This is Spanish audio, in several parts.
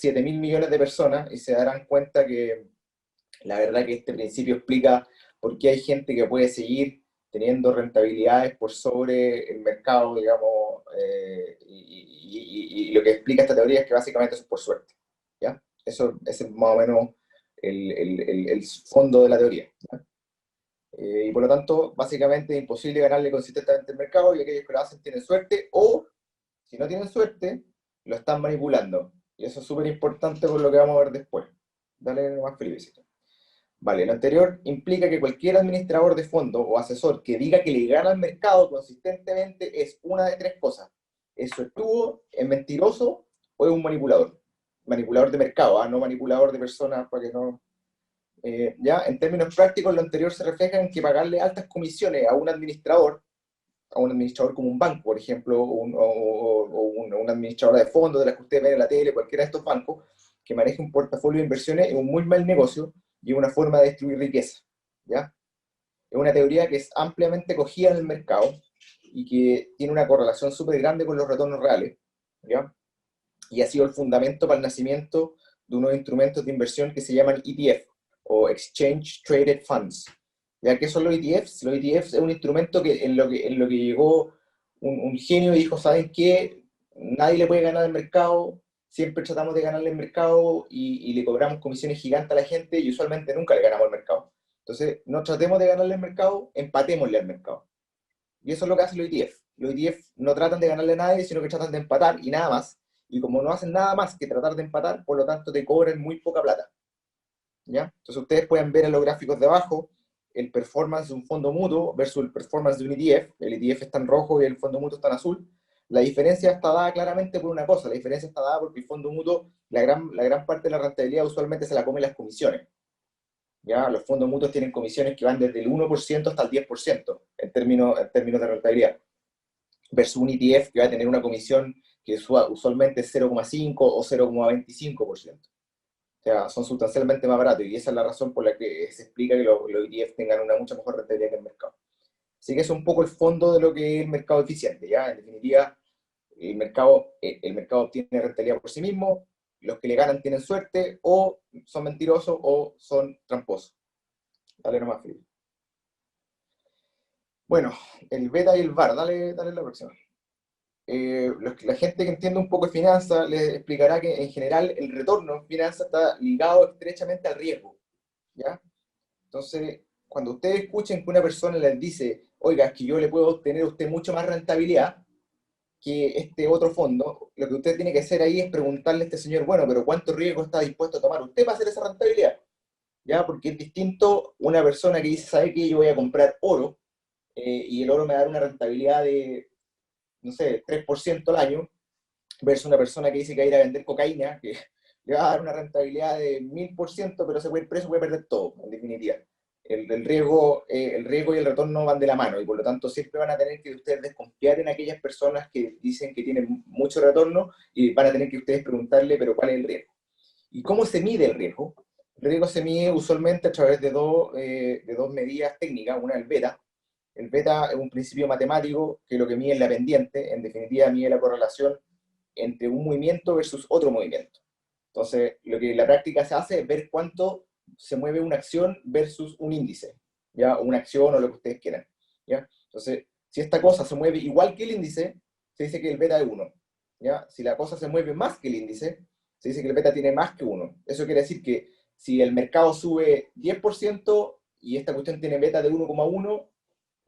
7.000 millones de personas y se darán cuenta que la verdad que este principio explica por qué hay gente que puede seguir teniendo rentabilidades por sobre el mercado, digamos, y lo que explica esta teoría es que básicamente eso es por suerte, ¿ya? Eso ese es más o menos el fondo de la teoría, ¿ya? Y por lo tanto, básicamente es imposible ganarle consistentemente al mercado y aquellos que lo hacen tienen suerte o, si no tienen suerte, lo están manipulando. Y eso es súper importante por lo que vamos a ver después. Dale más, Felipe. Vale, lo anterior implica que cualquier administrador de fondo o asesor que diga que le gana al mercado consistentemente es una de tres cosas. Es suertudo, es mentiroso o es un manipulador. Manipulador de mercado, no manipulador de personas, para que no... ya, en términos prácticos, lo anterior se refleja en que pagarle altas comisiones a un administrador como un banco, por ejemplo, un administrador de fondos de las que ustedes ven en la tele, cualquiera de estos bancos, que maneje un portafolio de inversiones, es un muy mal negocio y es una forma de destruir riqueza, ¿ya? Es una teoría que es ampliamente cogida en el mercado y que tiene una correlación súper grande con los retornos reales, ¿ya? Y ha sido el fundamento para el nacimiento de unos instrumentos de inversión que se llaman ETF, o Exchange Traded Funds. ¿Ya qué son los ETFs? Los ETFs es un instrumento que en lo que llegó un genio y dijo, ¿saben qué? Nadie le puede ganar al mercado, siempre tratamos de ganarle al mercado y le cobramos comisiones gigantes a la gente y usualmente nunca le ganamos al mercado. Entonces, no tratemos de ganarle al mercado, empatémosle al mercado. Y eso es lo que hacen los ETF. Los ETF no tratan de ganarle a nadie, sino que tratan de empatar y nada más. Y como no hacen nada más que tratar de empatar, por lo tanto te cobran muy poca plata, ¿ya? Entonces ustedes pueden ver en los gráficos de abajo el performance de un fondo mutuo versus el performance de un ETF. El ETF está en rojo y el fondo mutuo está en azul. La diferencia está dada claramente por una cosa. La diferencia está dada porque el fondo mutuo, la gran parte de la rentabilidad usualmente se la comen las comisiones. ¿Ya? Los fondos mutuos tienen comisiones que van desde el 1% hasta el 10% en términos de rentabilidad. Versus un ETF que va a tener una comisión que usualmente es 0,5 o 0,25%. O sea, son sustancialmente más baratos y esa es la razón por la que se explica que los ETF tengan una mucha mejor rentabilidad que el mercado. Así que es un poco el fondo de lo que es el mercado eficiente, ¿ya? En definitiva, el mercado obtiene rentabilidad por sí mismo, los que le ganan tienen suerte, o son mentirosos o son tramposos. Dale nomás, Felipe. Bueno, el beta y el VAR, dale la próxima. La gente que entiende un poco de finanzas les explicará que en general el retorno en finanzas está ligado estrechamente al riesgo, ¿ya? Entonces, cuando ustedes escuchen que una persona les dice, oiga, es que yo le puedo obtener a usted mucho más rentabilidad que este otro fondo, lo que usted tiene que hacer ahí es preguntarle a este señor, bueno, pero ¿cuánto riesgo está dispuesto a tomar usted para hacer esa rentabilidad? ¿Ya? Porque es distinto una persona que dice, ¿sabe qué? Yo voy a comprar oro y el oro me va a dar una rentabilidad de, no sé, 3% al año, versus una persona que dice que va a ir a vender cocaína, que le va a dar una rentabilidad de 1000%, pero el precio puede perder todo, en definitiva. El riesgo y el retorno van de la mano, y por lo tanto siempre van a tener que ustedes desconfiar en aquellas personas que dicen que tienen mucho retorno, y van a tener que ustedes preguntarle, pero ¿cuál es el riesgo? ¿Y cómo se mide el riesgo? El riesgo se mide usualmente a través de dos medidas técnicas. Una es el beta. El beta es un principio matemático que lo que mide es la pendiente, en definitiva mide la correlación entre un movimiento versus otro movimiento. Entonces, lo que en la práctica se hace es ver cuánto se mueve una acción versus un índice, ¿ya? O una acción o lo que ustedes quieran, ¿ya? Entonces, si esta cosa se mueve igual que el índice, se dice que el beta es 1, ¿ya? Si la cosa se mueve más que el índice, se dice que el beta tiene más que 1. Eso quiere decir que si el mercado sube 10% y esta cuestión tiene beta de 1,1,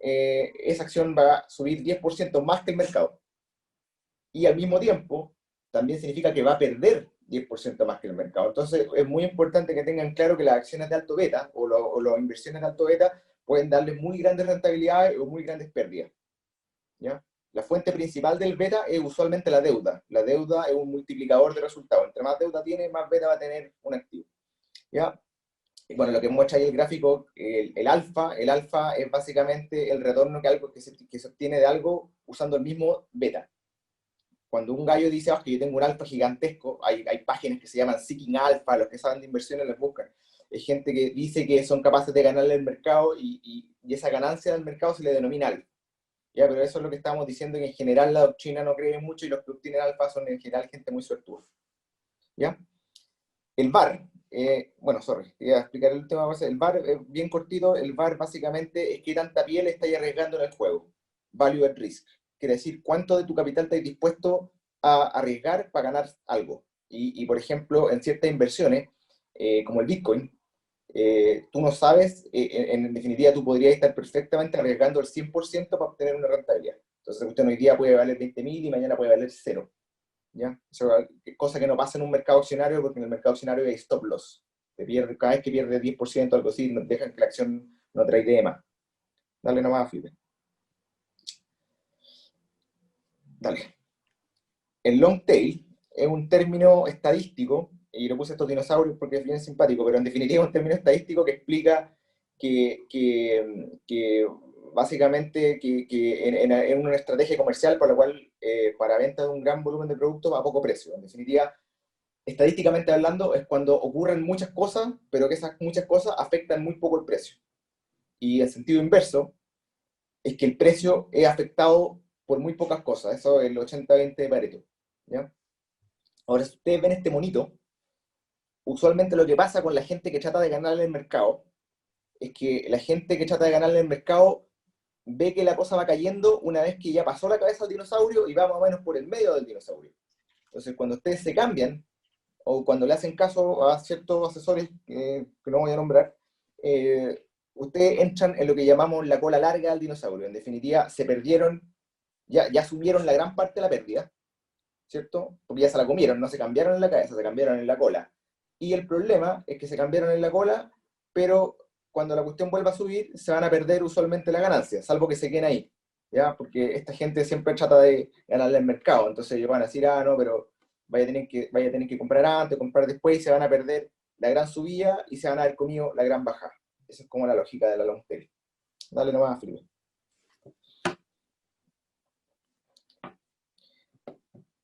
esa acción va a subir 10% más que el mercado. Y al mismo tiempo, también significa que va a perder 10% más que el mercado. Entonces, es muy importante que tengan claro que las acciones de alto beta o las inversiones de alto beta pueden darles muy grandes rentabilidades o muy grandes pérdidas, ¿ya? La fuente principal del beta es usualmente la deuda. La deuda es un multiplicador de resultados. Entre más deuda tiene, más beta va a tener un activo, ¿ya? Y bueno, lo que muestra ahí el gráfico, el alfa es básicamente el retorno que se obtiene de algo usando el mismo beta. Cuando un gallo dice, que yo tengo un alfa gigantesco, hay páginas que se llaman Seeking Alpha, los que saben de inversiones les buscan. Es gente que dice que son capaces de ganarle el mercado y esa ganancia del mercado se le denomina alfa. ¿Ya? Pero eso es lo que estamos diciendo, que en general la doctrina no cree mucho y los que obtienen alfa son en general gente muy suertuda, ¿ya? El VAR, bueno, sorry, te iba a explicar el tema base. El VAR, bien cortito, el VAR básicamente es qué tanta piel estáis arriesgando en el juego. Value at risk. Quiere decir, cuánto de tu capital estáis dispuesto a arriesgar para ganar algo. Y por ejemplo, en ciertas inversiones, como el Bitcoin, tú no sabes, en definitiva, tú podrías estar perfectamente arriesgando el 100% para obtener una rentabilidad. Entonces, usted hoy día puede valer 20.000 y mañana puede valer cero. ¿Ya? Eso, cosa que no pasa en un mercado accionario, porque en el mercado accionario hay stop loss. Te pierde, cada vez que pierde 10%, algo así, dejan que la acción no trae más. Dale nomás, Felipe. Dale. El long tail es un término estadístico, y yo puse estos dinosaurios porque es bien simpático, pero en definitiva es un término estadístico que explica que básicamente en una estrategia comercial por la cual para venta de un gran volumen de productos a poco precio. En definitiva, estadísticamente hablando, es cuando ocurren muchas cosas, pero que esas muchas cosas afectan muy poco el precio. Y el sentido inverso es que el precio es afectado por muy pocas cosas. Eso es el 80-20 de Pareto. ¿Ya? Ahora, si ustedes ven este monito, usualmente lo que pasa con la gente que trata de ganarle el mercado es que la gente que trata de ganarle el mercado ve que la cosa va cayendo una vez que ya pasó la cabeza del dinosaurio y va más o menos por el medio del dinosaurio. Entonces, cuando ustedes se cambian, o cuando le hacen caso a ciertos asesores que no voy a nombrar, ustedes entran en lo que llamamos la cola larga del dinosaurio. En definitiva, se perdieron, ya asumieron la gran parte de la pérdida, ¿cierto? Porque ya se la comieron, no se cambiaron en la cabeza, se cambiaron en la cola. Y el problema es que se cambiaron en la cola, pero cuando la cuestión vuelva a subir, se van a perder usualmente la ganancia, salvo que se queden ahí, ¿ya? Porque esta gente siempre trata de ganarle el mercado, entonces ellos van a decir, no, pero vaya a tener que comprar antes, comprar después, y se van a perder la gran subida y se van a haber comido la gran bajada. Esa es como la lógica de la long tail. Dale nomás, Felipe.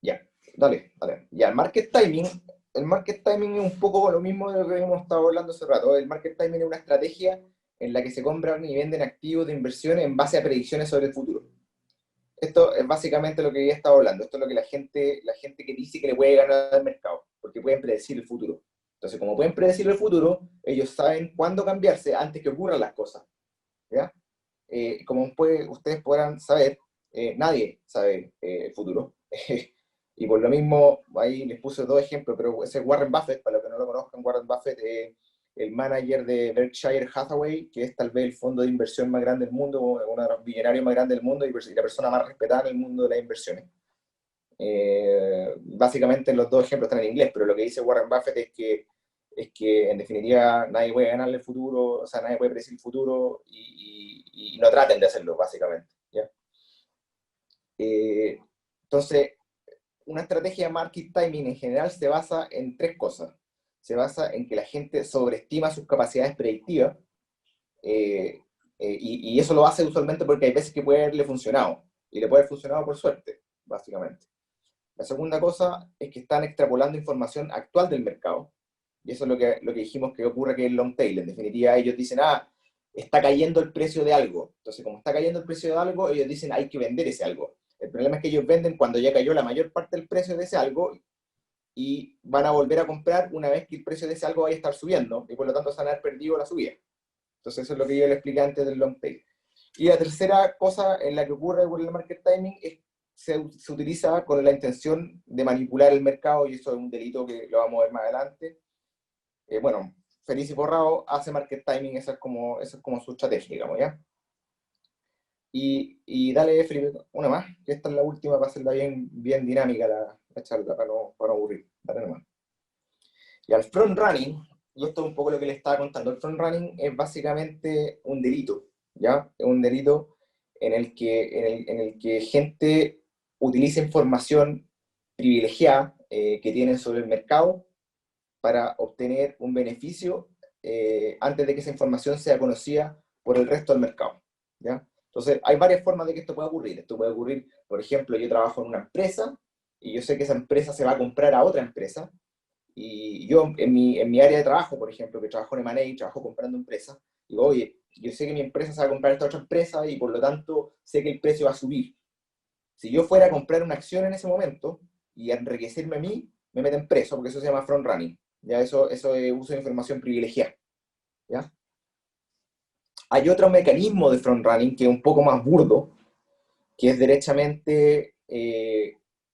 Ya, dale, dale. Ya, el market timing es un poco lo mismo de lo que hemos estado hablando hace rato. El market timing es una estrategia en la que se compran y venden activos de inversión en base a predicciones sobre el futuro. Esto es básicamente lo que ya he estado hablando. Esto es lo que la gente que dice que le puede ganar al mercado, porque pueden predecir el futuro. Entonces, como pueden predecir el futuro, ellos saben cuándo cambiarse antes que ocurran las cosas. ¿Ya? Como ustedes podrán saber, nadie sabe el futuro. Y por lo mismo, ahí les puse dos ejemplos, pero ese es Warren Buffett, para los que no lo conozcan, Warren Buffett es el manager de Berkshire Hathaway, que es tal vez el fondo de inversión más grande del mundo, uno de los billonarios más grandes del mundo y la persona más respetada en el mundo de las inversiones. Básicamente los dos ejemplos están en inglés, pero lo que dice Warren Buffett es que en definitiva nadie puede ganarle el futuro, o sea, nadie puede predecir el futuro y no traten de hacerlo, básicamente. ¿Ya? Entonces, una estrategia de market timing en general se basa en tres cosas. Se basa en que la gente sobreestima sus capacidades predictivas, eh, y eso lo hace usualmente porque hay veces que puede haberle funcionado, y le puede haber funcionado por suerte, básicamente. La segunda cosa es que están extrapolando información actual del mercado, y eso es lo que dijimos que ocurre, que es el long tail. En definitiva, ellos dicen, está cayendo el precio de algo. Entonces, como está cayendo el precio de algo, ellos dicen, hay que vender ese algo. El problema es que ellos venden cuando ya cayó la mayor parte del precio de ese algo y van a volver a comprar una vez que el precio de ese algo vaya a estar subiendo y por lo tanto se van a haber perdido la subida. Entonces, eso es lo que yo le expliqué antes del long tail. Y la tercera cosa en la que ocurre con el market timing es que se utiliza con la intención de manipular el mercado, y eso es un delito que lo vamos a ver más adelante. Bueno, Feliz y Forrado hace market timing, esa es como su estrategia, digamos, ¿ya? Y dale, Felipe, una más, que esta es la última para hacerla bien, bien dinámica la charla, para no aburrir. Dale nomás. Y al front running, y esto es un poco lo que le estaba contando, el front running es básicamente un delito, ¿ya? Es un delito en el que gente utiliza información privilegiada que tienen sobre el mercado para obtener un beneficio antes de que esa información sea conocida por el resto del mercado, ¿ya? Entonces, hay varias formas de que esto pueda ocurrir. Esto puede ocurrir, por ejemplo, yo trabajo en una empresa y yo sé que esa empresa se va a comprar a otra empresa, y yo en mi área de trabajo, por ejemplo, que trabajo en M&A, trabajo comprando empresas, digo, oye, yo sé que mi empresa se va a comprar esta otra empresa y por lo tanto sé que el precio va a subir. Si yo fuera a comprar una acción en ese momento y a enriquecerme a mí, me meten preso porque eso se llama front running. ¿ya? Eso es uso de información privilegiada, ¿ya? Hay otro mecanismo de front-running que es un poco más burdo, que es derechamente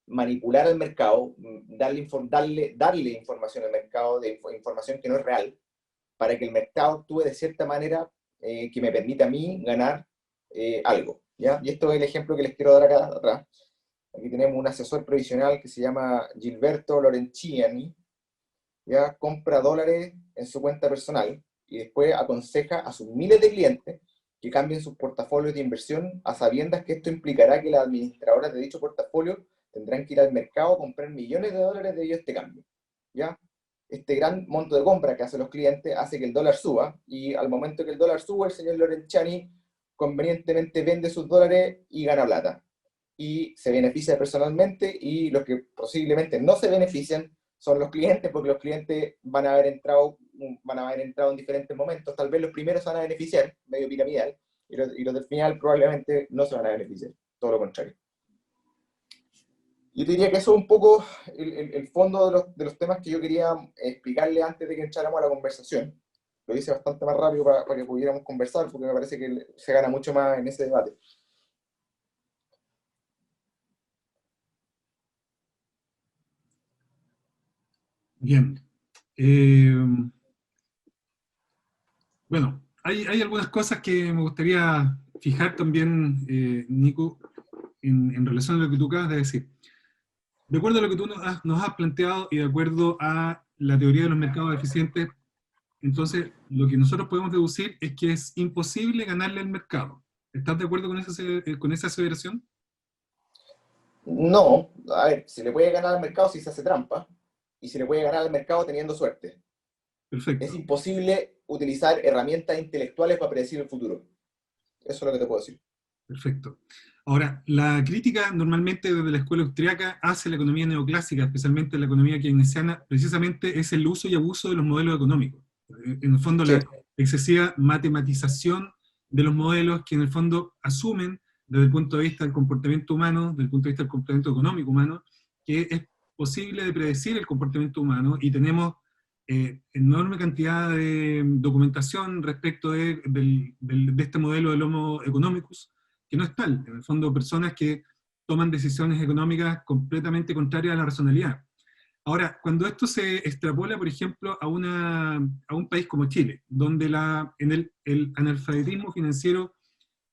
manipular al mercado, darle información al mercado, información que no es real, para que el mercado actúe de cierta manera que me permita a mí ganar algo, ¿ya? Y esto es el ejemplo que les quiero dar acá atrás. Aquí tenemos un asesor previsional que se llama Gilberto Lorenciani, ya compra dólares en su cuenta personal y después aconseja a sus miles de clientes que cambien sus portafolios de inversión a sabiendas que esto implicará que las administradoras de dicho portafolio tendrán que ir al mercado a comprar millones de dólares debido a este cambio, ¿ya? Este gran monto de compra que hacen los clientes hace que el dólar suba, y al momento que el dólar suba, el señor Lorenciani convenientemente vende sus dólares y gana plata. Y se beneficia personalmente, y los que posiblemente no se benefician son los clientes, porque los clientes van a haber entrado en diferentes momentos. Tal vez los primeros se van a beneficiar, medio piramidal, y los del final probablemente no se van a beneficiar, todo lo contrario. Yo diría que eso es un poco el fondo de los temas que yo quería explicarle antes de que entráramos a la conversación. Lo hice bastante más rápido para que pudiéramos conversar, porque me parece que se gana mucho más en ese debate. Bien. Bueno, hay algunas cosas que me gustaría fijar también, Nico, en relación a lo que tú acabas de decir. De acuerdo a lo que tú nos has planteado y de acuerdo a la teoría de los mercados eficientes, entonces lo que nosotros podemos deducir es que es imposible ganarle al mercado. ¿Estás de acuerdo con esa aseveración? No, a ver, se le puede ganar al mercado si se hace trampa, y se le puede ganar al mercado teniendo suerte. Es Perfecto, imposible utilizar herramientas intelectuales para predecir el futuro. Eso es lo que te puedo decir. perfecto. Ahora, la crítica normalmente desde la escuela austriaca hace la economía neoclásica, especialmente la economía keynesiana, precisamente es el uso y abuso de los modelos económicos. En el fondo, Sí, la excesiva matematización de los modelos que en el fondo asumen desde el punto de vista del comportamiento humano, desde el punto de vista del comportamiento económico humano, que es posible de predecir el comportamiento humano, y tenemos enorme cantidad de documentación respecto de este modelo del Homo economicus, que no es tal. En el fondo, personas que toman decisiones económicas completamente contrarias a la racionalidad. Ahora, cuando esto se extrapola, por ejemplo, a un país como Chile, donde el analfabetismo financiero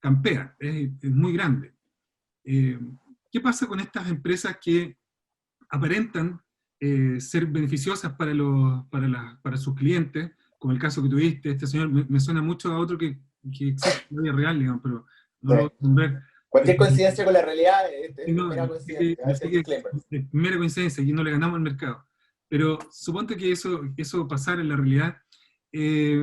campea, es muy grande. Eh, ¿Qué pasa con estas empresas que aparentan ser beneficiosas para sus clientes, como el caso que tuviste? Este señor me suena mucho a otro que existe en la vida real, digamos, pero no sí. lo voy a nombrar. Cualquier coincidencia con la realidad es No, mera coincidencia. yo Ese sé es que el disclaimer. es mera coincidencia y no le ganamos al mercado. Pero suponte que eso pasara en la realidad. eh,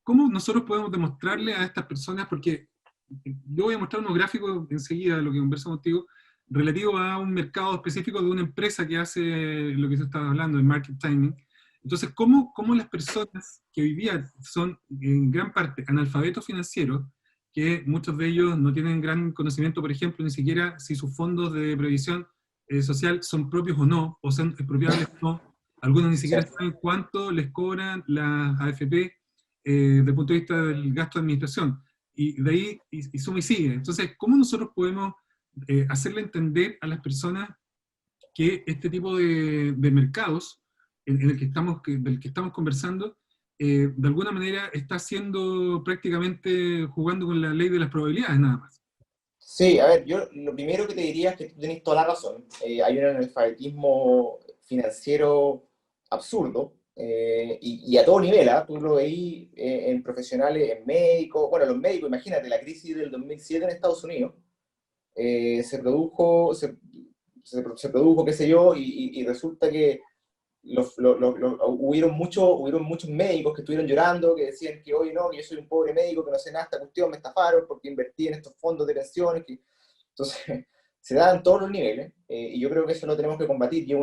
¿Cómo nosotros podemos demostrarle a estas personas? Porque yo voy a mostrar unos gráficos enseguida, lo que converso contigo, relativo a un mercado específico de una empresa que hace lo que tú estabas hablando, el market timing. Entonces, ¿cómo las personas que hoy día son en gran parte analfabetos financieros, que muchos de ellos no tienen gran conocimiento, por ejemplo, ni siquiera si sus fondos de previsión social son propios o no, o son expropiables o no? Algunos ni Sí. siquiera saben cuánto les cobran las AFP desde el punto de vista del gasto de administración. Y de ahí, y suma y sigue. Entonces, ¿cómo nosotros podemos hacerle entender a las personas que este tipo de mercados en el que del que estamos conversando, de alguna manera está haciendo prácticamente, jugando con la ley de las probabilidades nada más? Sí, a ver, yo lo primero que te diría es que tú tenés toda la razón. Hay un analfabetismo financiero absurdo, y a todo nivel, ¿ah? Tú lo veís en profesionales, en médicos. Bueno, los médicos, imagínate, la crisis del 2007 en Estados Unidos se produjo, qué sé yo, y resulta que hubieron muchos médicos que estuvieron llorando, que decían que hoy no, que yo soy un pobre médico, que no sé nada, esta cuestión me estafaron porque invertí en estos fondos de pensiones. Entonces, se da en todos los niveles, y yo creo que eso lo tenemos que combatir, y es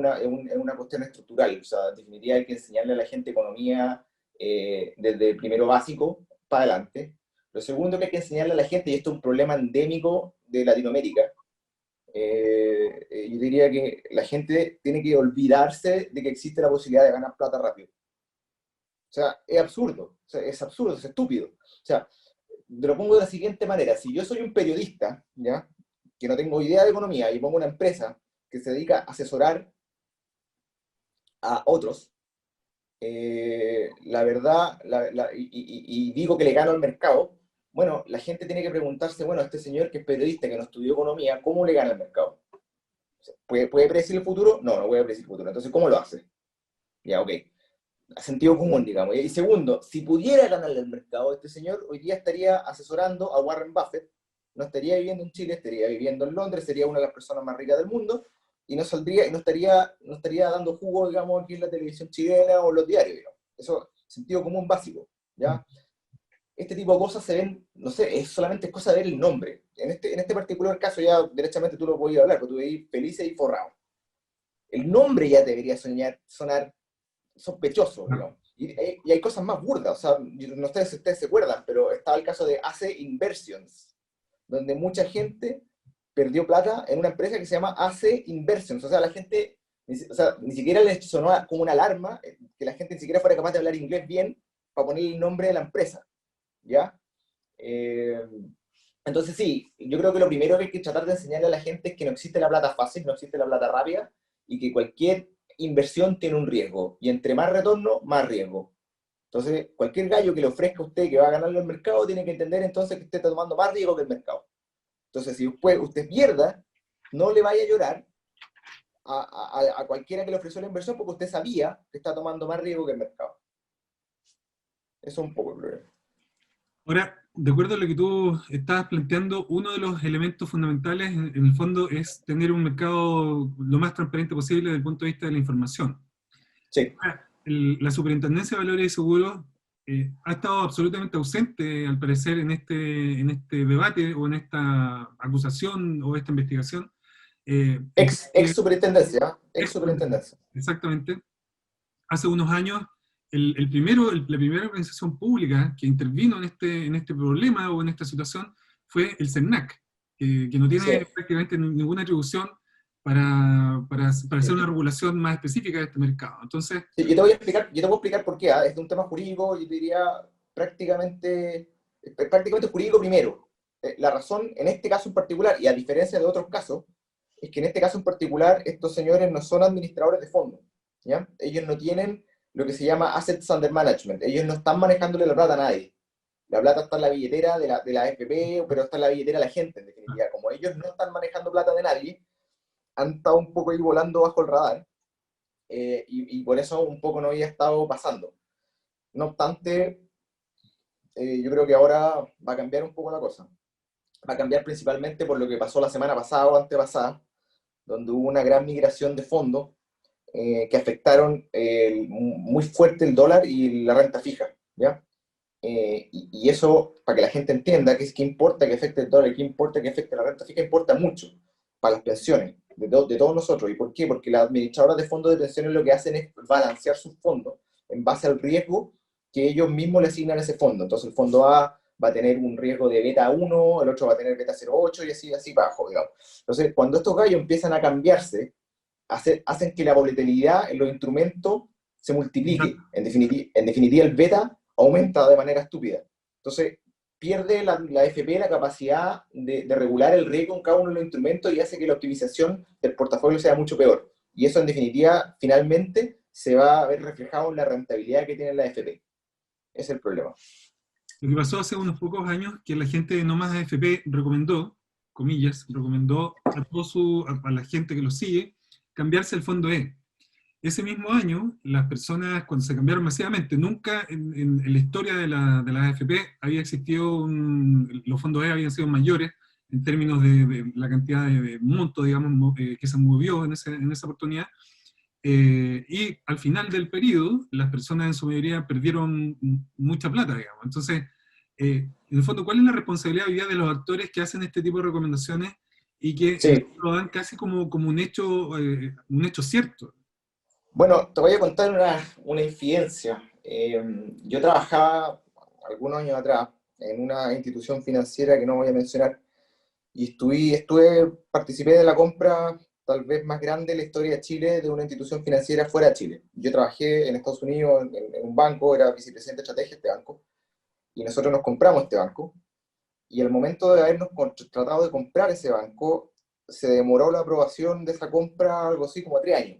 una cuestión estructural. O sea, en definitiva hay que enseñarle a la gente economía desde el primero básico para adelante. Lo segundo que hay que enseñarle a la gente, y esto es un problema endémico de Latinoamérica, Yo diría que la gente tiene que olvidarse de que existe la posibilidad de ganar plata rápido. O sea, es absurdo, es absurdo, es estúpido. O sea, te lo pongo de la siguiente manera. Si yo soy un periodista, ¿ya? Que no tengo idea de economía y pongo una empresa que se dedica a asesorar a otros, la verdad, y digo que le gano al mercado, bueno, la gente tiene que preguntarse, bueno, este señor que es periodista, que no estudió economía, ¿cómo le gana al mercado? ¿Puede predecir el futuro? No, no puede predecir el futuro. Entonces, ¿cómo lo hace? Ya, ok. Sentido común, digamos. Y segundo, si pudiera ganarle al mercado, este señor hoy día estaría asesorando a Warren Buffett, no estaría viviendo en Chile, estaría viviendo en Londres, sería una de las personas más ricas del mundo, y no saldría, y no estaría dando jugo, digamos, aquí en la televisión chilena o en los diarios, digamos. Eso, sentido común básico, ¿ya? Este tipo de cosas se ven, no sé, es solamente cosa de ver el nombre. En este particular caso ya derechamente tú lo podías hablar, porque tú veis Felices y Forrado. El nombre ya debería sonar sospechoso, digamos. Y hay cosas más burdas, o sea, no sé si ustedes se acuerdan, pero estaba el caso de AC Inversions, donde mucha gente perdió plata en una empresa que se llama AC Inversions. O sea, la gente, ni siquiera les sonó como una alarma, que la gente ni siquiera fuera capaz de hablar inglés bien para poner el nombre de la empresa, ¿ya? Eh, entonces sí, yo creo que lo primero que hay que tratar de enseñarle a la gente es que no existe la plata fácil, no existe la plata rápida, y que cualquier inversión tiene un riesgo, y entre más retorno, más riesgo. Entonces, cualquier gallo que le ofrezca a usted que va a ganarle al mercado, tiene que entender entonces que usted está tomando más riesgo que el mercado. Entonces, si después usted pierda, no le vaya a llorar a cualquiera que le ofreció la inversión, porque usted sabía que está tomando más riesgo que el mercado. Eso es un poco el problema. Ahora, de acuerdo a lo que tú estabas planteando, uno de los elementos fundamentales en el fondo es tener un mercado lo más transparente posible desde el punto de vista de la información. Sí. Ahora, la Superintendencia de Valores y Seguros ha estado absolutamente ausente, al parecer, en este debate o en esta acusación o esta investigación. Ex superintendencia, ex Ex- superintendencia. Exactamente. Hace unos años, la primera organización pública que intervino en este problema o en esta situación fue el CERNAC, que no Sí. tiene prácticamente ninguna atribución para hacer una Sí. regulación más específica de este mercado. Entonces, Sí, yo te voy a explicar por qué. Es de un tema jurídico, yo diría prácticamente jurídico primero. La razón, en este caso en particular, y a diferencia de otros casos, es que en este caso en particular estos señores no son administradores de fondos, ¿ya? Ellos no tienen lo que se llama Assets Under Management. Ellos no están manejándole la plata a nadie. La plata está en la billetera de la AFP, pero está en la billetera de la gente, en definitiva. Como ellos no están manejando plata de nadie, han estado un poco ahí volando bajo el radar, y por eso un poco no había estado pasando. No obstante, yo creo que ahora va a cambiar un poco la cosa. Va a cambiar principalmente por lo que pasó la semana pasada o antepasada, donde hubo una gran migración de fondos que afectaron muy fuerte el dólar y la renta fija, ¿ya? Y eso, para que la gente entienda, que es que importa que afecte el dólar y que importa que afecte la renta fija, importa mucho para las pensiones de todos nosotros. ¿Y por qué? Porque las administradoras de fondos de pensiones lo que hacen es balancear sus fondos en base al riesgo que ellos mismos le asignan a ese fondo. Entonces el fondo A va a tener un riesgo de beta 1, el otro va a tener beta 0,8 y así bajo, digamos. Entonces, cuando estos gallos empiezan a cambiarse, hacen que la volatilidad en los instrumentos se multiplique. En definitiva, el beta aumenta de manera estúpida. Entonces, pierde la FP la capacidad de regular el riesgo en cada uno de los instrumentos y hace que la optimización del portafolio sea mucho peor. Y eso, en definitiva, finalmente se va a ver reflejado en la rentabilidad que tiene la FP. Ese es el problema. lo que pasó hace unos pocos años, que la gente de No Más AFP recomendó, comillas, recomendó a la gente que lo sigue, cambiarse al fondo E. Ese mismo año, las personas, cuando se cambiaron masivamente, nunca en la historia de la AFP había existido los fondos E habían sido mayores en términos de la cantidad de monto, digamos, que se movió en esa oportunidad. Y al final del periodo, las personas en su mayoría perdieron mucha plata, digamos. Entonces, en el fondo, ¿cuál es la responsabilidad hoy día de los actores que hacen este tipo de recomendaciones y que Sí. lo dan casi como un hecho cierto? Bueno, te voy a contar una infidencia. Yo trabajaba algunos años atrás en una institución financiera que no voy a mencionar, y participé de la compra tal vez más grande en la historia de Chile de una institución financiera fuera de Chile. Yo trabajé en Estados Unidos en un banco, era vicepresidente de estrategia de este banco, y nosotros nos compramos este banco, y al momento de habernos tratado de comprar ese banco, se demoró la aprobación de esa compra algo así como 3 años,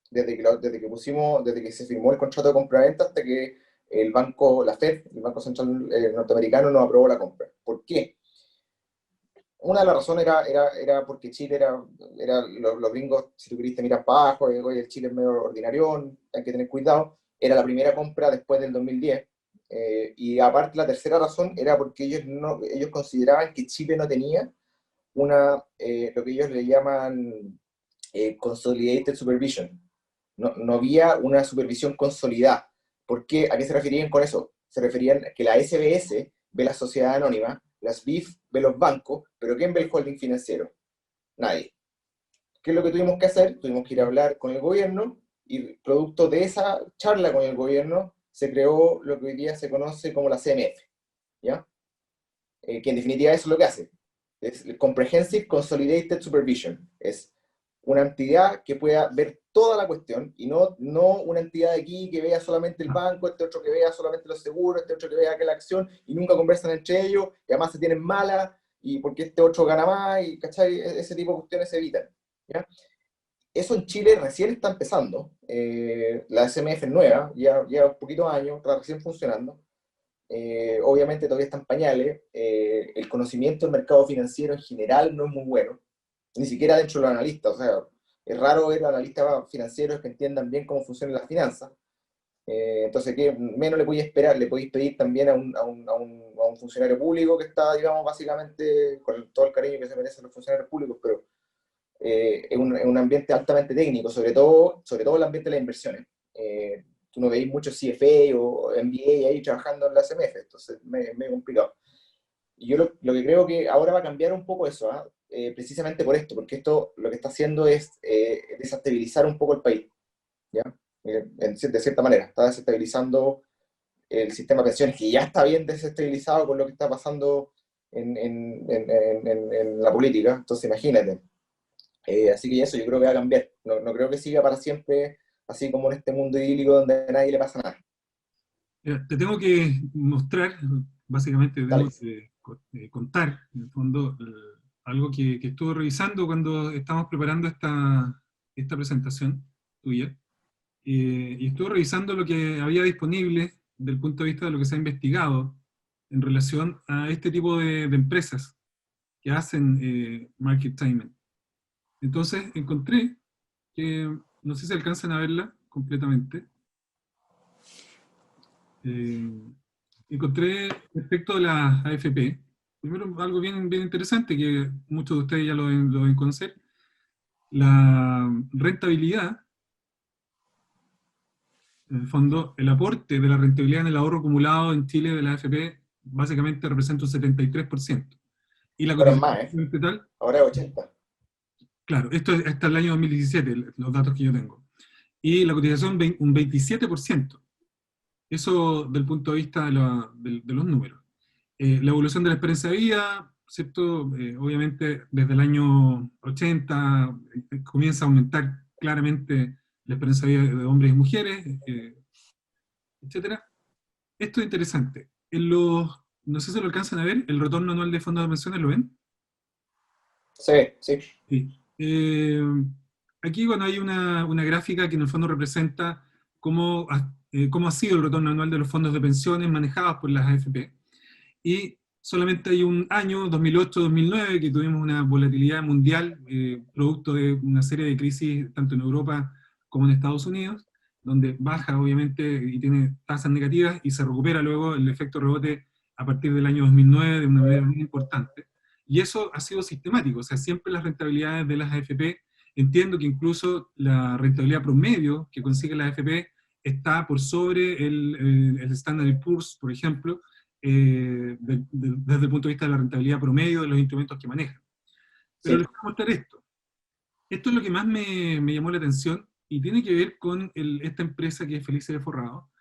desde que se firmó el contrato de compra-venta hasta que el banco, la Fed, el Banco Central norteamericano, nos aprobó la compra. ¿Por qué? Una de las razones era porque Chile los gringos, si tú queriste mirar para abajo, oye, el Chile es medio ordinarión, hay que tener cuidado. Era la primera compra después del 2010. Y aparte, la tercera razón era porque ellos consideraban que Chile no tenía lo que ellos le llaman Consolidated Supervision. No había una supervisión consolidada. ¿Por qué? ¿A qué se referían con eso? Se referían a que la SBS ve la sociedad anónima, las BIF ve los bancos, pero ¿quién ve el holding financiero? Nadie. ¿Qué es lo que tuvimos que hacer? Tuvimos que ir a hablar con el gobierno y producto de esa charla con el gobierno se creó lo que hoy día se conoce como la CMF, ¿ya? Que en definitiva eso es lo que hace. Es el Comprehensive Consolidated Supervision. Es una entidad que pueda ver toda la cuestión y no una entidad de aquí que vea solamente el banco, este otro que vea solamente los seguros, este otro que vea aquella acción y nunca conversan entre ellos y además se tienen malas y porque este otro gana más y ¿cachai? Ese tipo de cuestiones se evitan, ¿ya? Eso en Chile recién está empezando. La SMF es nueva, lleva un poquito de años, está recién funcionando. Obviamente todavía están pañales. El conocimiento del mercado financiero en general no es muy bueno, ni siquiera dentro de los analistas. O sea, es raro ver analistas financieros que entiendan bien cómo funcionan las finanzas. Entonces, ¿qué menos le podéis esperar? Le podéis pedir también a un funcionario público que está, digamos, básicamente, con todo el cariño que se merecen los funcionarios públicos, pero es un ambiente altamente técnico, sobre todo el ambiente de las inversiones. Tú no veis muchos CFA o MBA ahí trabajando en la CMF, entonces es medio complicado. Y yo lo que creo que ahora va a cambiar un poco eso, ¿ah? Precisamente por esto, porque esto lo que está haciendo es desestabilizar un poco el país, ¿ya? De cierta manera, está desestabilizando el sistema de pensiones, que ya está bien desestabilizado con lo que está pasando en la política, entonces imagínate. Así que eso yo creo que va a cambiar. No creo que siga para siempre así como en este mundo idílico donde a nadie le pasa nada. Te tengo que mostrar, básicamente Dale. tengo que contar, en el fondo, algo que estuve revisando cuando estábamos preparando esta presentación tuya, y estuve revisando lo que había disponible desde el punto de vista de lo que se ha investigado en relación a este tipo de empresas que hacen market timing. Entonces encontré que, no sé si alcanzan a verla completamente, eh, encontré respecto de las AFP, primero algo bien interesante que muchos de ustedes ya lo deben conocer, la rentabilidad, en el fondo, el aporte de la rentabilidad en el ahorro acumulado en Chile de la AFP básicamente representa un 73%. Y la Ahora es más, ¿eh? cotización total, Ahora es 80. claro, esto es hasta el año 2017, los datos que yo tengo. Y la cotización un 27%. Eso del punto de vista de los números. La evolución de la esperanza de vida, ¿cierto? Obviamente desde el año 80 comienza a aumentar claramente la esperanza de vida de hombres y mujeres, etcétera. Esto es interesante. No sé si lo alcanzan a ver, el retorno anual de fondos de pensiones, ¿lo ven? Se ve, sí. Sí. Aquí, bueno, hay una gráfica que en el fondo representa cómo ha sido el retorno anual de los fondos de pensiones manejados por las AFP. Y solamente hay un año, 2008-2009, que tuvimos una volatilidad mundial, producto de una serie de crisis tanto en Europa como en Estados Unidos, donde baja obviamente y tiene tasas negativas y se recupera luego el efecto rebote a partir del año 2009 de una manera muy importante. Y eso ha sido sistemático, o sea, siempre las rentabilidades de las AFP, entiendo que incluso la rentabilidad promedio que consigue la AFP está por sobre el Standard & Poor's, por ejemplo, desde el punto de vista de la rentabilidad promedio de los instrumentos que manejan. Pero les Sí. voy a mostrar esto. Esto es lo que más me llamó la atención y tiene que ver con esta empresa que es Felices de Forrado.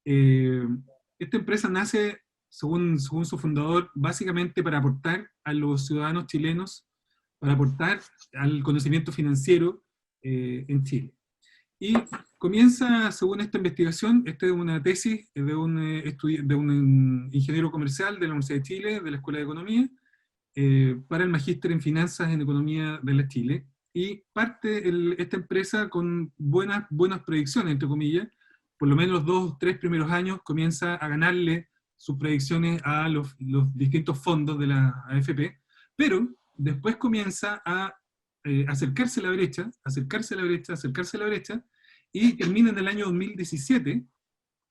Esta empresa nace según su fundador, básicamente para aportar a los ciudadanos chilenos, para aportar al conocimiento financiero en Chile. Y comienza, según esta investigación, esta es una tesis de un ingeniero comercial de la Universidad de Chile, de la Escuela de Economía, para el magíster en finanzas en economía de la Chile, y parte esta empresa con buenas predicciones, entre comillas. Por lo menos los 2 o 3 primeros años comienza a ganarle sus predicciones a los distintos fondos de la AFP, pero después comienza a acercarse a la brecha, acercarse a la brecha, acercarse a la brecha, y termina en el año 2017.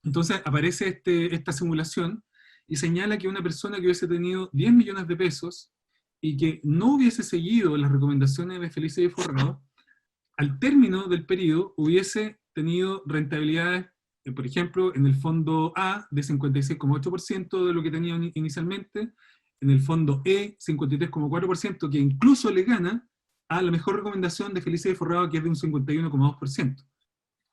Entonces aparece esta simulación y señala que una persona que hubiese tenido 10 millones de pesos y que no hubiese seguido las recomendaciones de Felice y Forrado, al término del periodo hubiese tenido rentabilidades, por ejemplo, en el fondo A de 56,8% de lo que tenía inicialmente, en el fondo E 53,4%, que incluso le gana a la mejor recomendación de Felice y Forrado, que es de un 51,2%.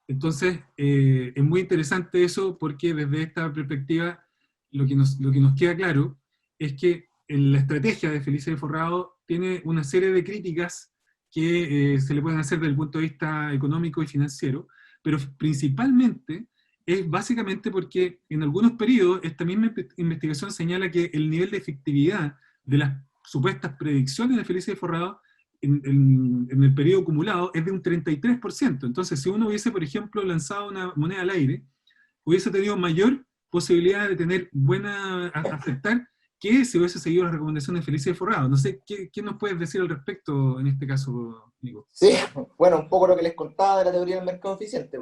Entonces, es muy interesante eso, porque desde esta perspectiva lo que nos queda claro es que la estrategia de Felice Forrado tiene una serie de críticas que se le pueden hacer desde el punto de vista económico y financiero, pero principalmente es básicamente porque en algunos periodos esta misma investigación señala que el nivel de efectividad de las supuestas predicciones de Felice Forrado en el periodo acumulado es de un 33%. Entonces, si uno hubiese, por ejemplo, lanzado una moneda al aire, hubiese tenido mayor posibilidad de tener aceptar que si hubiese seguido las recomendaciones de Felicia Forrado. No sé, ¿qué nos puedes decir al respecto en este caso, Nico? Sí, bueno, un poco lo que les contaba de la teoría del mercado eficiente.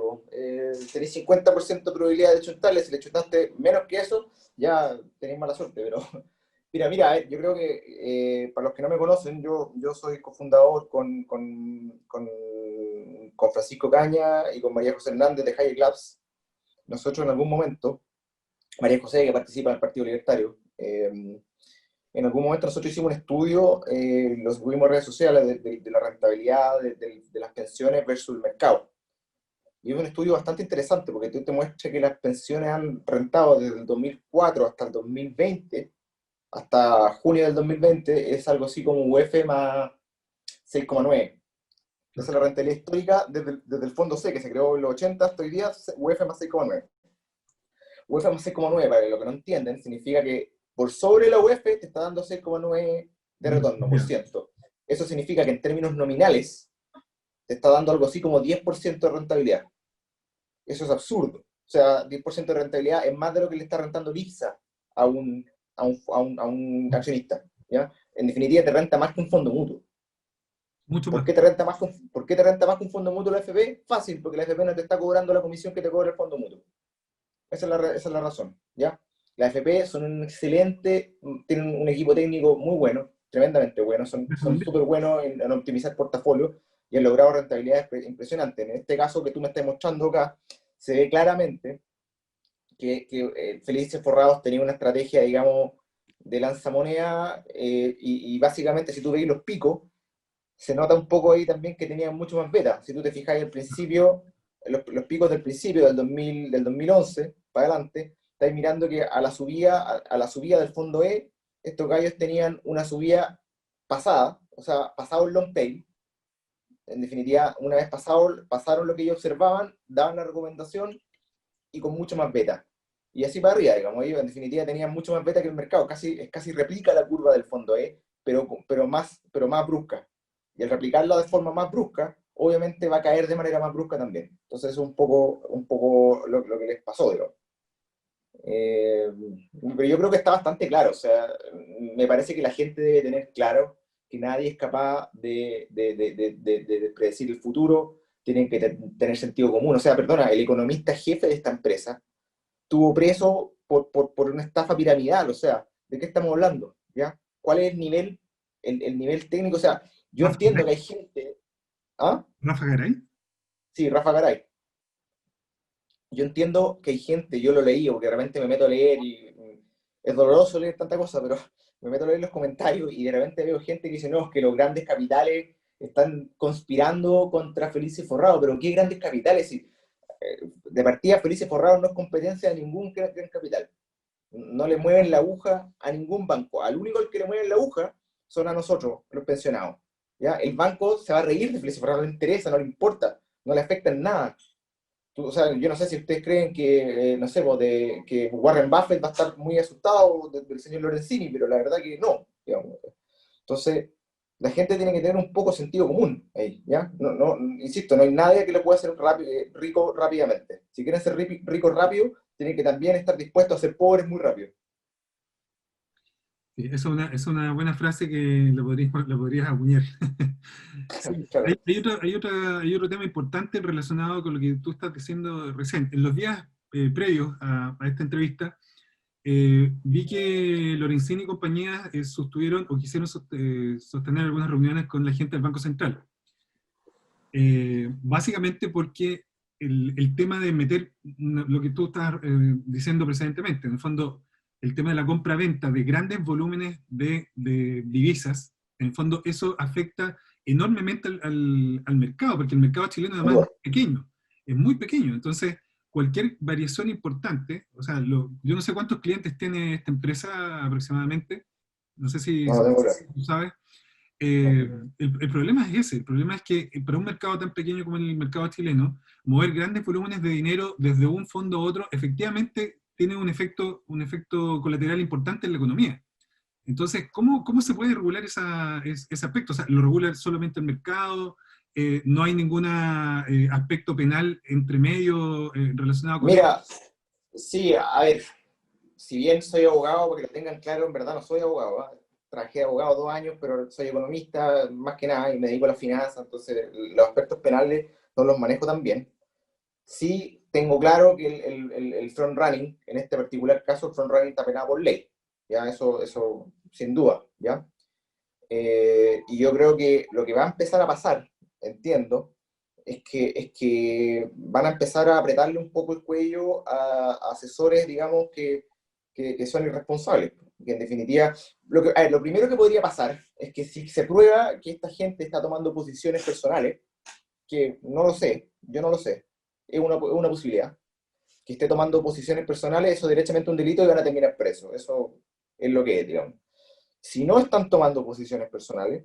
Tenéis 50% de probabilidad de chuntarle, si le chuntaste menos que eso, ya tenéis mala suerte, pero mira, yo creo que para los que no me conocen, yo soy cofundador con Francisco Caña y con María José Hernández de Hayek Labs. Nosotros en algún momento, María José, que participa en el Partido Libertario, en algún momento nosotros hicimos un estudio, lo subimos a redes sociales, de la rentabilidad de las pensiones versus el mercado. Y es un estudio bastante interesante, porque te muestra que las pensiones han rentado desde el 2004 hasta el 2020, hasta junio del 2020, es algo así como UF más 6,9. Esa es la rentabilidad histórica desde el fondo C, que se creó en los 80 hasta hoy día, UF más 6,9. UF más 6,9, para lo que no entienden, significa que por sobre la UF te está dando 6,9 de retorno, por ciento. Eso significa que en términos nominales te está dando algo así como 10% de rentabilidad. Eso es absurdo. O sea, 10% de rentabilidad es más de lo que le está rentando IPSA a un accionista. ¿Ya? En definitiva, te renta más que un fondo mutuo. Mucho ¿Por más. qué te renta más que un fondo mutuo la FP? Fácil, porque la FP no te está cobrando la comisión que te cobra el fondo mutuo. Esa es la razón, ¿ya? Las FP son tienen un equipo técnico muy bueno, tremendamente bueno, son súper buenos en optimizar portafolio y han logrado rentabilidades impresionantes. En este caso que tú me estás mostrando acá, se ve claramente que Felices Forrados tenía una estrategia, digamos, de lanzamoneda, y básicamente si tú veis los picos, se nota un poco ahí también que tenían mucho más beta. Si tú te fijas al principio, los picos del principio del 2011 para adelante, estáis mirando que a la subida del fondo E, estos gallos tenían una subida pasada, o sea, pasado el long tail. En definitiva, una vez pasaron lo que ellos observaban, daban la recomendación y con mucho más beta. Y así para arriba, digamos, ellos en definitiva tenían mucho más beta que el mercado, casi replica la curva del fondo E, pero más brusca. Y al replicarla de forma más brusca, obviamente va a caer de manera más brusca también. Entonces es un poco lo que les pasó, digamos. Pero yo creo que está bastante claro, o sea, me parece que la gente debe tener claro que nadie es capaz de predecir el futuro, tienen que tener sentido común. O sea, perdona, el economista jefe de esta empresa estuvo preso por una estafa piramidal, o sea, ¿de qué estamos hablando? ¿Ya? ¿Cuál es el nivel técnico? O sea, yo Rafa entiendo Garay. que hay gente... ¿Ah? Rafa Garay. Sí, Rafa Garay. Yo entiendo que hay gente, yo lo leí, porque realmente me meto a leer y es doloroso leer tanta cosa, pero me meto a leer los comentarios y de repente veo gente que dice, no, es que los grandes capitales están conspirando contra Felice Forrado, pero ¿qué grandes capitales? Si, de partida Felice Forrado no es competencia de ningún gran capital. no le mueven la aguja a ningún banco. Al único al que le mueven la aguja son a nosotros, los pensionados. ¿Ya? El banco se va a reír de Felicidad, no le interesa, no le importa, no le afecta en nada. O sea, yo no sé si ustedes creen que, no sé, que Warren Buffett va a estar muy asustado del señor Lorenzini, pero la verdad que no, digamos. Entonces, la gente tiene que tener un poco sentido común ahí, ¿ya? Insisto, no hay nadie que lo pueda hacer rico rápidamente. Si quieren ser ricos rápido, tienen que también estar dispuestos a ser pobres muy rápido. Sí, es una buena frase que lo podrías acuñar. Sí, Claro. hay otro tema importante relacionado con lo que tú estás diciendo recién. En los días previos a esta entrevista, vi que Lorenzini y compañía sostuvieron o quisieron sostener algunas reuniones con la gente del Banco Central. Básicamente porque el tema de meter lo que tú estás diciendo precedentemente, en el fondo, el tema de la compra-venta de grandes volúmenes de divisas, en el fondo eso afecta enormemente al mercado, porque el mercado chileno además es muy pequeño, entonces cualquier variación importante, o sea, yo no sé cuántos clientes tiene esta empresa aproximadamente, no sé si No, no tengo claro. tú sabes. No. El problema es ese, el problema es que para un mercado tan pequeño como el mercado chileno, mover grandes volúmenes de dinero desde un fondo a otro efectivamente tiene un efecto colateral importante en la economía. Entonces, ¿cómo se puede regular ese aspecto? O sea, ¿lo regula solamente el mercado? ¿No hay ningún aspecto penal entre medio relacionado con eso? Mira, sí, a ver, si bien soy abogado, porque lo tengan claro, en verdad no soy abogado, ¿eh? Trabajé de abogado 2 años, pero soy economista más que nada y me dedico a la finanza, entonces los aspectos penales no los manejo tan bien. Sí tengo claro que el front running, en este particular caso, el front running está penado por ley, ¿ya? Eso sin duda, ¿ya? Y yo creo que lo que va a empezar a pasar, entiendo, es que van a empezar a apretarle un poco el cuello a asesores, digamos, que son irresponsables. Que en definitiva, lo primero que podría pasar es que si se prueba que esta gente está tomando posiciones personales, que no lo sé, yo no lo sé, es una posibilidad, que esté tomando posiciones personales, eso es derechamente un delito y van a terminar presos. Eso es lo que es, digamos. Si no están tomando posiciones personales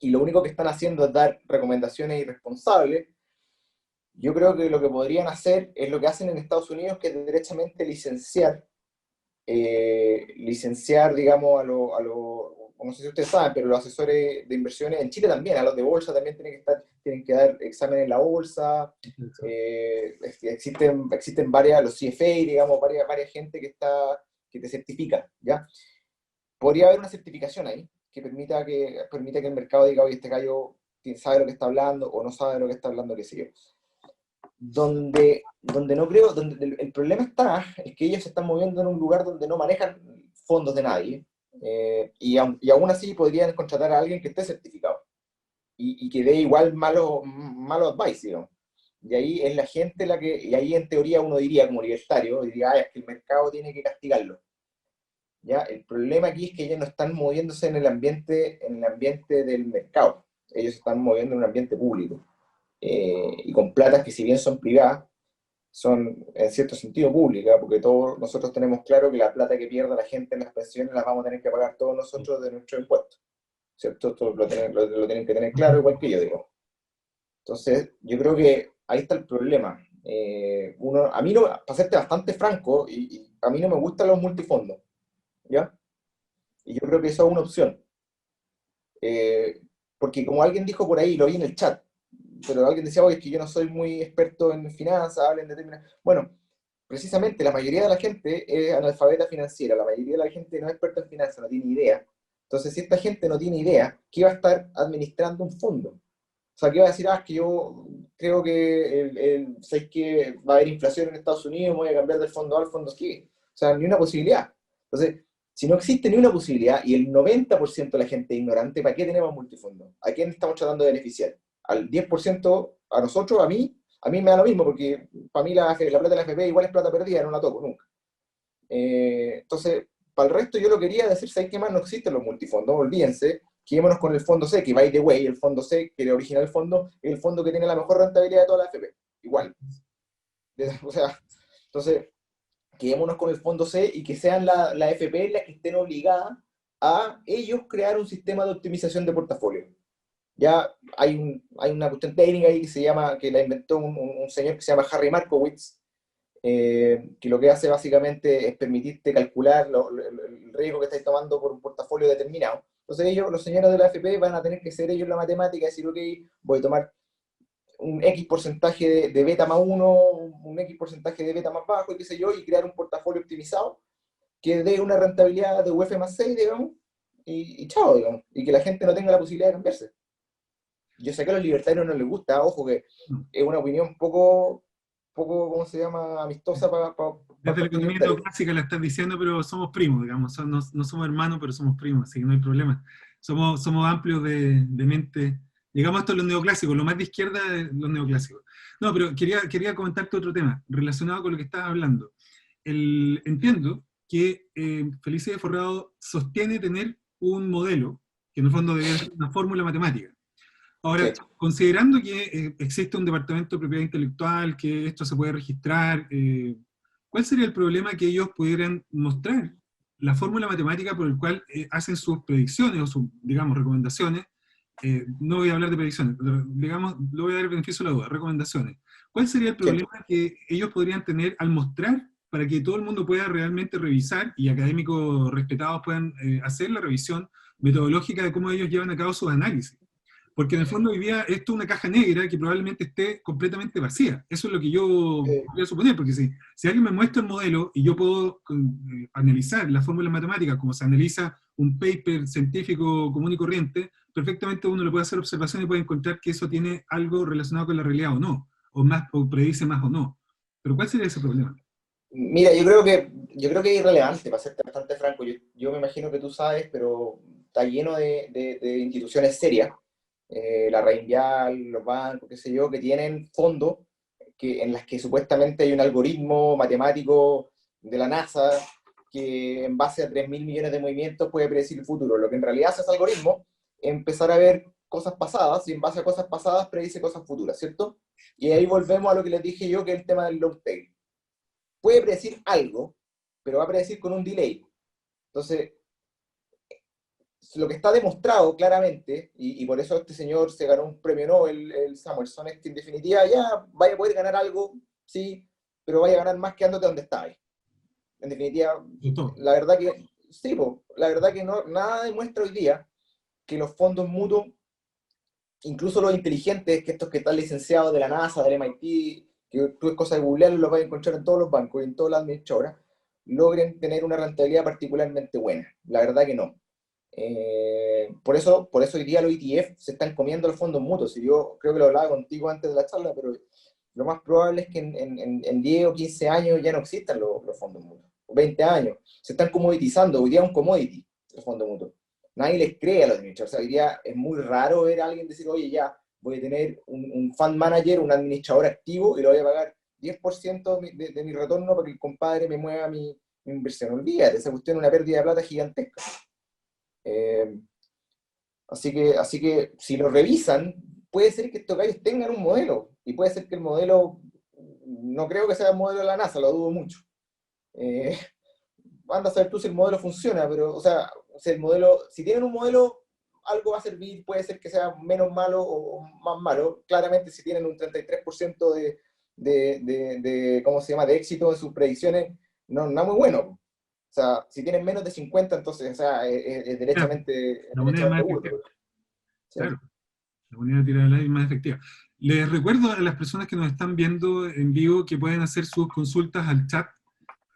y lo único que están haciendo es dar recomendaciones irresponsables, yo creo que lo que podrían hacer es lo que hacen en Estados Unidos, que es derechamente licenciar, digamos, no sé si ustedes saben, pero los asesores de inversiones en Chile también, a los de bolsa también tienen que dar examen en la bolsa. Existen varias, los CFA, digamos, varias gente que te certifica, ¿ya? Podría haber una certificación ahí que permita que el mercado diga, oye, este gallo sabe lo que está hablando o no sabe lo que está hablando, qué sé yo. Donde no creo, donde el problema está, es que ellos se están moviendo en un lugar donde no manejan fondos de nadie, y aún así podrían contratar a alguien que esté certificado y que dé igual malo advice, digamos. Y ahí es la gente y ahí en teoría uno diría como libertario, diría, es que el mercado tiene que castigarlo. ¿Ya? El problema aquí es que ellos no están moviéndose en el ambiente del mercado, ellos se están moviendo en un ambiente público, y con platas que si bien son privadas, son en cierto sentido públicas, porque todos nosotros tenemos claro que la plata que pierda la gente en las pensiones las vamos a tener que pagar todos nosotros de nuestros impuestos, ¿cierto? Esto lo tienen que tener claro igual que yo, digo. Entonces, yo creo que ahí está el problema. A mí no, para serte bastante franco, y a mí no me gustan los multifondos, ¿ya? Y yo creo que eso es una opción. Eh, Porque como alguien dijo por ahí, lo vi en el chat, pero alguien decía, oye, es que yo no soy muy experto en finanzas, hablen de determinadas... Bueno, precisamente la mayoría de la gente es analfabeta financiera, la mayoría de la gente no es experta en finanzas, no tiene idea. Entonces, si esta gente no tiene idea, ¿qué va a estar administrando un fondo? O sea, ¿qué va a decir? Es que yo creo que sé que va a haber inflación en Estados Unidos, me voy a cambiar del fondo A al fondo C. O sea, ni una posibilidad. Entonces, si no existe ni una posibilidad y el 90% de la gente es ignorante, ¿para qué tenemos multifondos? ¿A quién estamos tratando de beneficiar? ¿Al 10%? ¿A nosotros? ¿A mí me da lo mismo? Porque para mí la plata de la FP igual es plata perdida, no la toco nunca. Entonces, para el resto yo lo quería decir, ¿sabes qué más? No existen los multifondos, olvídense, quedémonos con el fondo C, que by the way, el fondo C, que le origina el fondo, es el fondo que tiene la mejor rentabilidad de toda la FP, igual. O sea, entonces, quedémonos con el fondo C y que sean la AFP las que estén obligadas a ellos crear un sistema de optimización de portafolio. Ya hay una cuestión técnica ahí que se llama, que la inventó un señor que se llama Harry Markowitz, que lo que hace básicamente es permitirte calcular el riesgo que estáis tomando por un portafolio determinado. Entonces ellos, los señores de la AFP, van a tener que ser ellos la matemática y decir, ok, voy a tomar un X porcentaje de beta más uno, un X porcentaje de beta más bajo, y qué sé yo, y crear un portafolio optimizado que dé una rentabilidad de UF más 6, digamos, y chao, digamos, y que la gente no tenga la posibilidad de cambiarse. Yo sé que a los libertarios no les gusta, ojo que es una opinión poco ¿cómo se llama?, amistosa para Desde la los economía libertarios. neoclásica la estás diciendo, pero somos primos, digamos, no, no somos hermanos, pero somos primos, así que no hay problema. Somos amplios de mente. Digamos, esto es lo neoclásico, lo más de izquierda es los neoclásicos. No, pero quería comentarte otro tema, relacionado con lo que estabas hablando. Entiendo que Felice de Forrado sostiene tener un modelo, que en el fondo debe ser una fórmula matemática. Ahora, Sí. considerando que existe un departamento de propiedad intelectual, que esto se puede registrar, ¿cuál sería el problema que ellos pudieran mostrar la fórmula matemática por el cual hacen sus predicciones o sus, digamos, recomendaciones? No voy a hablar de predicciones, pero, digamos, lo voy a dar el beneficio de la duda, recomendaciones. ¿Cuál sería el Sí. problema que ellos podrían tener al mostrar para que todo el mundo pueda realmente revisar y académicos respetados puedan hacer la revisión metodológica de cómo ellos llevan a cabo sus análisis? Porque en el fondo hoy día esto es una caja negra que probablemente esté completamente vacía. Eso es lo que yo voy a suponer, porque si alguien me muestra el modelo y yo puedo analizar la fórmula matemática como se analiza un paper científico común y corriente, perfectamente uno le puede hacer observación y puede encontrar que eso tiene algo relacionado con la realidad o no, o predice más o no. Pero ¿cuál sería ese problema? Mira, yo creo que es irrelevante, para serte bastante franco. Yo me imagino que tú sabes, pero está lleno de instituciones serias, la Reinvial, los bancos, qué sé yo, que tienen fondos en las que supuestamente hay un algoritmo matemático de la NASA que en base a 3.000 millones de movimientos puede predecir el futuro. Lo que en realidad hace ese algoritmo es empezar a ver cosas pasadas y en base a cosas pasadas predice cosas futuras, ¿cierto? Y ahí volvemos a lo que les dije yo, que es el tema del long tail. Puede predecir algo, pero va a predecir con un delay. Entonces, lo que está demostrado claramente, y por eso este señor se ganó un premio Nobel, el Samuelson, es que en definitiva ya vaya a poder ganar algo, sí, pero vaya a ganar más quedándote donde está ahí. En definitiva, Todo. la verdad que, sí, la verdad que no, nada demuestra hoy día que los fondos mutuos, incluso los inteligentes, que estos que están licenciados de la NASA, del MIT, que tú es cosa de googlearlo, lo vas a encontrar en todos los bancos y en todas las administradoras, logren tener una rentabilidad particularmente buena. La verdad que no. Por eso hoy día los ETF se están comiendo los fondos mutuos. Y yo creo que lo hablaba contigo antes de la charla, pero lo más probable es que en 10 o 15 años ya no existan los fondos mutuos. 20 años. Se están comoditizando. Hoy día es un commodity el fondo mutuo. Nadie les cree a los administradores. O sea, hoy día es muy raro ver a alguien decir, oye, ya, voy a tener un fund manager, un administrador activo y lo voy a pagar 10% de mi retorno para que el compadre me mueva mi inversión. Olvídate, esa cuestión es una pérdida de plata gigantesca. Así que si lo revisan, puede ser que estos gallos tengan un modelo, y puede ser que el modelo, no creo que sea el modelo de la NASA, lo dudo mucho. Eh, Anda a saber tú si el modelo funciona, pero, o sea, si tienen un modelo, algo va a servir, puede ser que sea menos malo o más malo. Claramente, si tienen un 33% ¿cómo se llama?, de éxito en sus predicciones, no muy bueno. O sea, si tienen menos de 50, entonces, o sea, es Claro, derechamente, es la moneda es derechamente más burdo. efectiva. Sí. Claro. La moneda tira del aire es más efectiva. Les recuerdo a las personas que nos están viendo en vivo que pueden hacer sus consultas al chat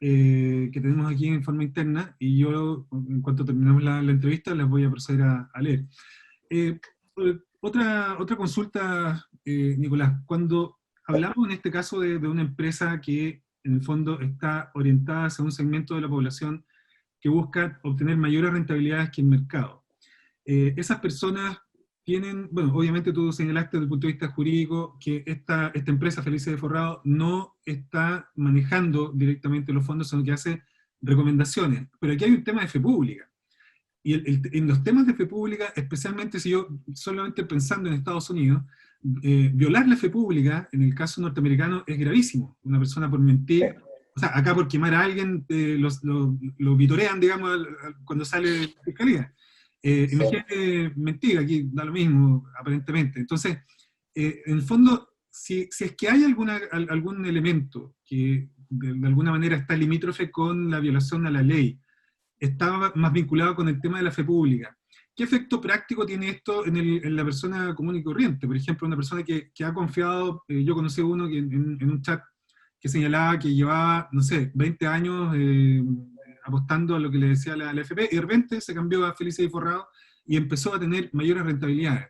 que tenemos aquí en forma interna y yo, en cuanto terminemos la entrevista, les voy a proceder a leer. Eh, otra consulta, Nicolás. Cuando hablamos en este caso de una empresa que en el fondo está orientada hacia un segmento de la población que busca obtener mayores rentabilidades que el mercado, esas personas tienen, bueno, obviamente tú señalaste desde el punto de vista jurídico que esta empresa Felice de Forrado no está manejando directamente los fondos, sino que hace recomendaciones. Pero aquí hay un tema de fe pública. Y en los temas de fe pública, especialmente si yo solamente pensando en Estados Unidos, violar la fe pública en el caso norteamericano es gravísimo. Una persona por mentir o sea, acá por quemar a alguien lo vitorean, digamos, cuando sale de la fiscalía. Sí. Imagínate mentira, aquí da lo mismo, aparentemente. Entonces, en el fondo, si es que hay algún elemento que de alguna manera está limítrofe con la violación a la ley, está más vinculado con el tema de la fe pública. ¿Qué efecto práctico tiene esto en la persona común y corriente? Por ejemplo, una persona que ha confiado, yo conocí a uno que en un chat que señalaba que llevaba, no sé, 20 años apostando a lo que le decía la FP, y de repente se cambió a Felices y Forrado y empezó a tener mayores rentabilidades.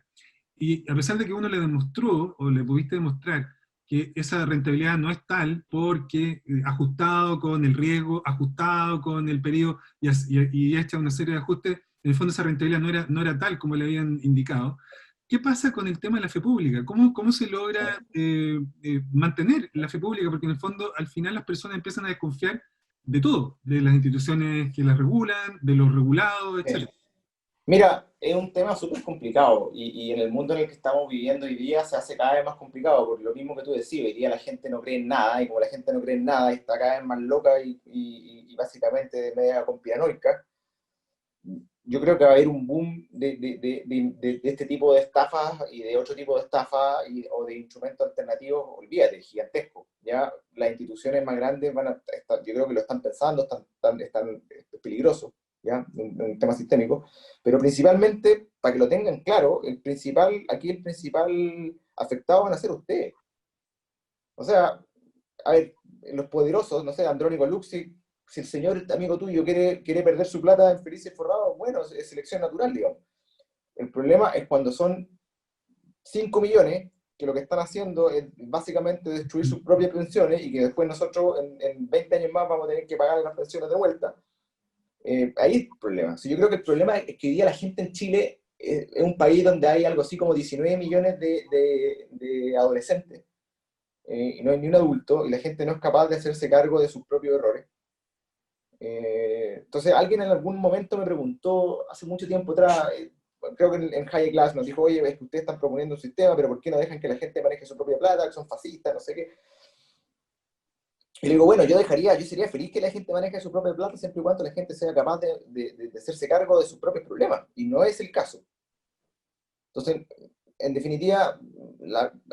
Y a pesar de que uno le demostró, o le pudiste demostrar, que esa rentabilidad no es tal porque ajustado con el riesgo, ajustado con el periodo y hecha una serie de ajustes, en el fondo esa rentabilidad no era tal como le habían indicado. ¿Qué pasa con el tema de la fe pública? ¿Cómo se logra mantener la fe pública? Porque en el fondo al final las personas empiezan a desconfiar de todo, de las instituciones que las regulan, de los regulados, etc. Mira, es un tema súper complicado y en el mundo en el que estamos viviendo hoy día se hace cada vez más complicado, por lo mismo que tú decías, hoy día la gente no cree en nada y como la gente no cree en nada y está cada vez más loca y básicamente media conspiranoica, yo creo que va a haber un boom de este tipo de estafas y de otro tipo de estafas o de instrumentos alternativos, olvídate, gigantesco. Ya las instituciones más grandes van a estar, yo creo que lo están pensando, es peligroso, ya, un tema sistémico, pero principalmente, para que lo tengan claro, aquí el principal afectado van a ser ustedes. O sea, a ver, los poderosos, no sé, Andrónico Luxi, si el señor amigo tuyo quiere perder su plata en Felices Forrados, bueno, es selección natural, digamos. El problema es cuando son 5 millones que lo que están haciendo es básicamente destruir sus propias pensiones y que después nosotros en 20 años más vamos a tener que pagar las pensiones de vuelta. Ahí es el problema. Sí, yo creo que el problema es que hoy día la gente en Chile es un país donde hay algo así como 19 millones de adolescentes y no hay ni un adulto, y la gente no es capaz de hacerse cargo de sus propios errores. Entonces, alguien en algún momento me preguntó, hace mucho tiempo atrás, creo que en High Class nos dijo, oye, es que ustedes están proponiendo un sistema, pero ¿por qué no dejan que la gente maneje su propia plata, que son fascistas, no sé qué? Y le digo, bueno, yo sería feliz que la gente maneje su propia plata siempre y cuando la gente sea capaz de hacerse cargo de sus propios problemas, y no es el caso. Entonces, en definitiva,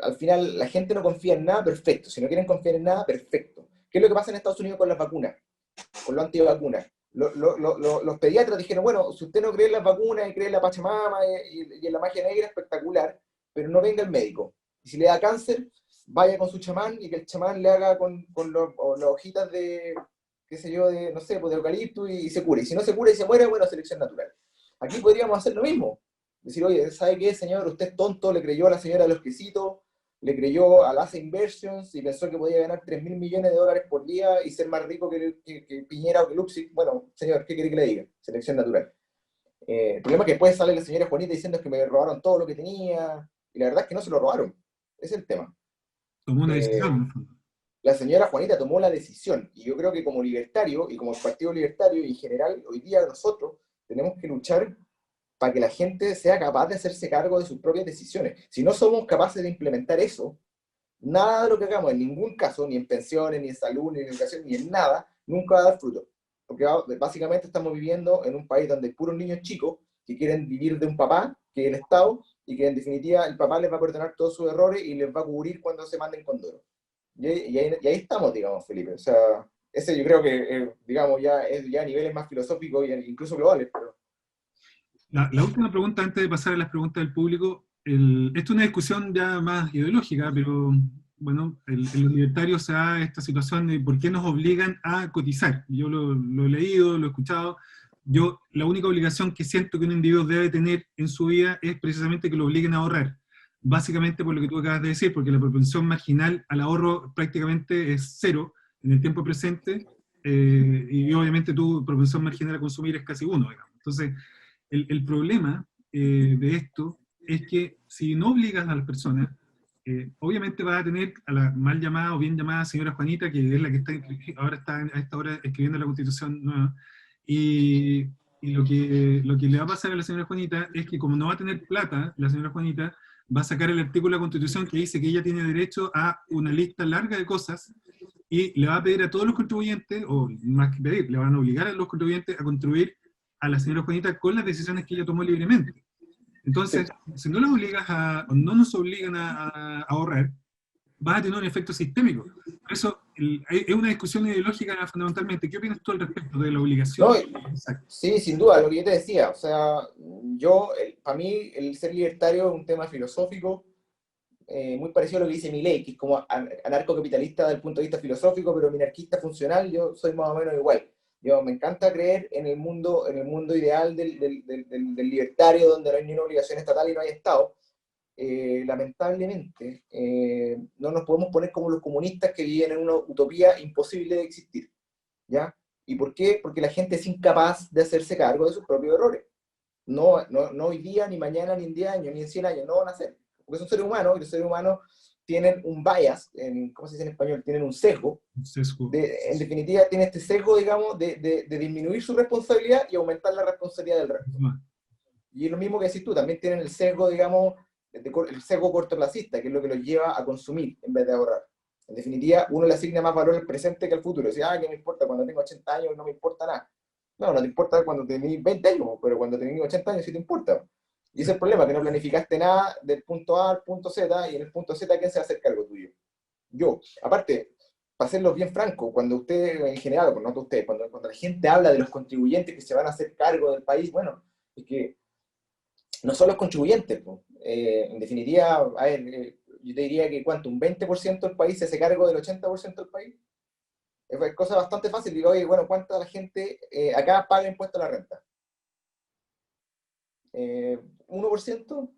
al final la gente no confía en nada, perfecto. Si no quieren confiar en nada, perfecto. ¿Qué es lo que pasa en Estados Unidos con las vacunas? Con los antivacunas? Los pediatras dijeron, bueno, si usted no cree en las vacunas y cree en la Pachamama y en la magia negra, espectacular, pero no venga el médico. Y si le da cáncer, vaya con su chamán y que el chamán le haga con las hojitas de, qué sé yo, de, no sé, pues de eucalipto y se cure. Y si no se cura y se muere, bueno, selección natural. Aquí podríamos hacer lo mismo. Decir, oye, ¿sabe qué, señor? Usted es tonto, le creyó a la señora de los quesitos, le creyó a las Inversions y pensó que podía ganar 3.000 millones de dólares por día y ser más rico que Piñera o que Luxi. Bueno, señor, ¿qué quiere que le diga? Selección natural. El problema es que después sale la señora Juanita diciendo que me robaron todo lo que tenía, y la verdad es que no se lo robaron. Ese es el tema. Tomó una decisión, Eh, en el fondo. la señora Juanita tomó la decisión, y yo creo que como libertario y como Partido Libertario y en general, hoy día nosotros tenemos que luchar para que la gente sea capaz de hacerse cargo de sus propias decisiones. Si no somos capaces de implementar eso, nada de lo que hagamos, en ningún caso, ni en pensiones, ni en salud, ni en educación, ni en nada, nunca va a dar fruto. Porque básicamente estamos viviendo en un país donde hay puros niños chicos que quieren vivir de un papá, que es el Estado, y que en definitiva el papá les va a perdonar todos sus errores y les va a cubrir cuando se manden con duro. Y ahí estamos, digamos, Felipe. O sea, ese yo creo que, digamos, ya es ya a niveles más filosóficos e incluso globales. Pero La última pregunta, antes de pasar a las preguntas del público, esto es una discusión ya más ideológica, pero bueno, en los libertarios se da esta situación de por qué nos obligan a cotizar. Yo lo he leído, lo he escuchado. Yo, la única obligación que siento que un individuo debe tener en su vida es precisamente que lo obliguen a ahorrar. Básicamente por lo que tú acabas de decir, porque la propensión marginal al ahorro prácticamente es cero en el tiempo presente, y obviamente tu propensión marginal a consumir es casi uno, digamos. Entonces, el problema de esto es que si no obligas a las personas, obviamente vas a tener a la mal llamada o bien llamada señora Juanita, que es la que ahora está a esta hora escribiendo la Constitución nueva, y lo que le va a pasar a la señora Juanita es que como no va a tener plata, la señora Juanita va a sacar el artículo de la Constitución que dice que ella tiene derecho a una lista larga de cosas y le va a pedir a todos los contribuyentes, o más que pedir, le van a obligar a los contribuyentes a contribuir a la señora Juanita con las decisiones que ella tomó libremente. Sí. Entonces, si no los obligas o no nos obligan a ahorrar, va a tener un efecto sistémico. Por eso, es una discusión ideológica fundamentalmente. ¿Qué opinas tú al respecto de la No, obligación? Exacto. sí, sin duda, lo que yo te decía, o sea, para mí el ser libertario es un tema filosófico, muy parecido a lo que dice Milei, que es como anarcocapitalista desde el punto de vista filosófico, pero minarquista funcional. Yo soy más o menos igual. Yo me encanta creer en el mundo ideal del libertario, donde no hay ni una obligación estatal y no hay Estado. Lamentablemente, no nos podemos poner como los comunistas que viven en una utopía imposible de existir, ¿ya? ¿Y por qué? Porque la gente es incapaz de hacerse cargo de sus propios errores. No hoy día, ni mañana, ni en 10 años, ni en 100 años, no van a hacer. Porque son seres humanos, y los seres humanos tienen un bias, ¿cómo se dice en español? Tienen un sesgo. Sesgo. En definitiva, tiene este sesgo, digamos, de disminuir su responsabilidad y aumentar la responsabilidad del resto. Y es lo mismo que decís tú, también tienen el sesgo, digamos, el sesgo cortoplacista, que es lo que los lleva a consumir en vez de ahorrar. En definitiva, uno le asigna más valor al presente que al futuro. Dice, ¿qué me importa? Cuando tengo 80 años no me importa nada. No te importa cuando tenés 20 años, pero cuando tenés 80 años sí te importa. Y ese es el problema, que no planificaste nada del punto A al punto Z, y en el punto Z, ¿quién se va a hacer cargo tuyo? Yo. Aparte, para serlo bien franco, cuando usted, en general, no usted, cuando la gente habla de los contribuyentes que se van a hacer cargo del país, bueno, es que no son los contribuyentes. En definitiva, a ver, yo te diría que ¿cuánto? ¿Un 20% del país se hace cargo del 80% del país? Es cosa bastante fácil. Digo, oye, bueno, ¿cuánta la gente acá paga impuesto a la renta? 1%.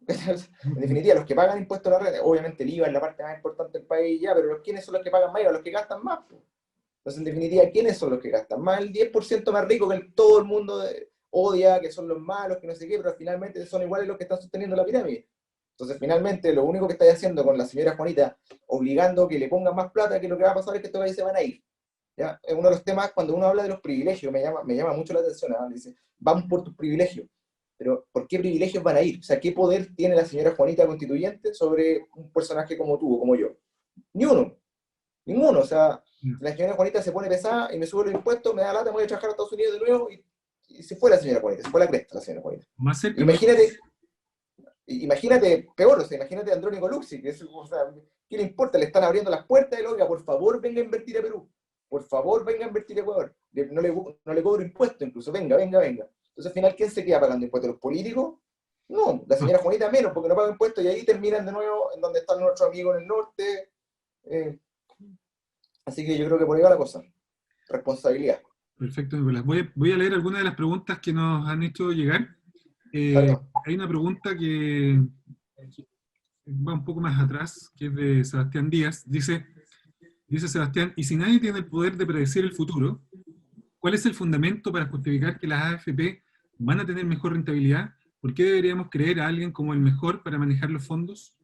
En definitiva, los que pagan impuestos a la renta, obviamente el IVA es la parte más importante del país ya, pero ¿quiénes son los que pagan más IVA? Los que gastan más. Entonces, en definitiva, ¿quiénes son los que gastan más? El 10% más rico que todo el mundo odia, que son los malos, que no sé qué, pero finalmente son iguales los que están sosteniendo la pirámide. Entonces, finalmente, lo único que estáis haciendo con la señora Juanita, obligando que le pongan más plata, que lo que va a pasar es que estos países se van a ir. ¿Ya? Es uno de los temas, cuando uno habla de los privilegios, me llama mucho la atención. Dice, vamos por tus privilegios. Pero, ¿por qué privilegios van a ir? O sea, ¿qué poder tiene la señora Juanita constituyente sobre un personaje como tú o como yo? Ni uno. Ninguno. O sea, la señora Juanita se pone pesada y me sube los impuestos, me da lata, me voy a trabajar a Estados Unidos de nuevo y se fue la señora Juanita, se fue la cresta la señora Juanita. Más cerca, Imagínate, peor, o sea, imagínate a Andrónico Luxi, que es, o sea, ¿qué le importa? Le están abriendo las puertas y le oiga, por favor, venga a invertir a Perú. Por favor, venga a invertir a Ecuador. No le cobro impuestos, incluso, venga. Entonces, al final, ¿quién se queda pagando impuestos? ¿Los políticos? No, la señora Juanita menos, porque no paga impuestos y ahí terminan de nuevo en donde están nuestros amigos en el norte. Así que yo creo que por ahí va la cosa. Responsabilidad. perfecto, Nicolás. Voy a leer algunas de las preguntas que nos han hecho llegar. Claro. Hay una pregunta que va un poco más atrás, que es de Sebastián Díaz. Dice Sebastián, ¿y si nadie tiene el poder de predecir el futuro, cuál es el fundamento para justificar que las AFP van a tener mejor rentabilidad? ¿Por qué deberíamos creer a alguien como el mejor para manejar los fondos?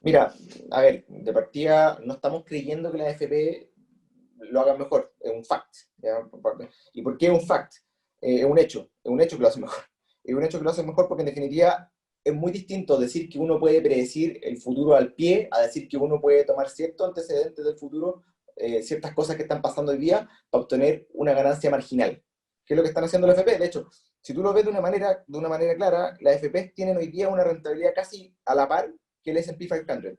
Mira, a ver, de partida no estamos creyendo que la AFP lo hagan mejor, es un fact. ¿Ya? ¿Y por qué es un fact? Es un hecho que lo hace mejor. Es un hecho que lo hace mejor porque en definitiva es muy distinto decir que uno puede predecir el futuro al pie a decir que uno puede tomar ciertos antecedentes del futuro, ciertas cosas que están pasando hoy día para obtener una ganancia marginal. ¿Qué es lo que están haciendo la AFP? De hecho, si tú lo ves de una manera clara, las AFP tienen hoy día una rentabilidad casi a la par que el S&P 500,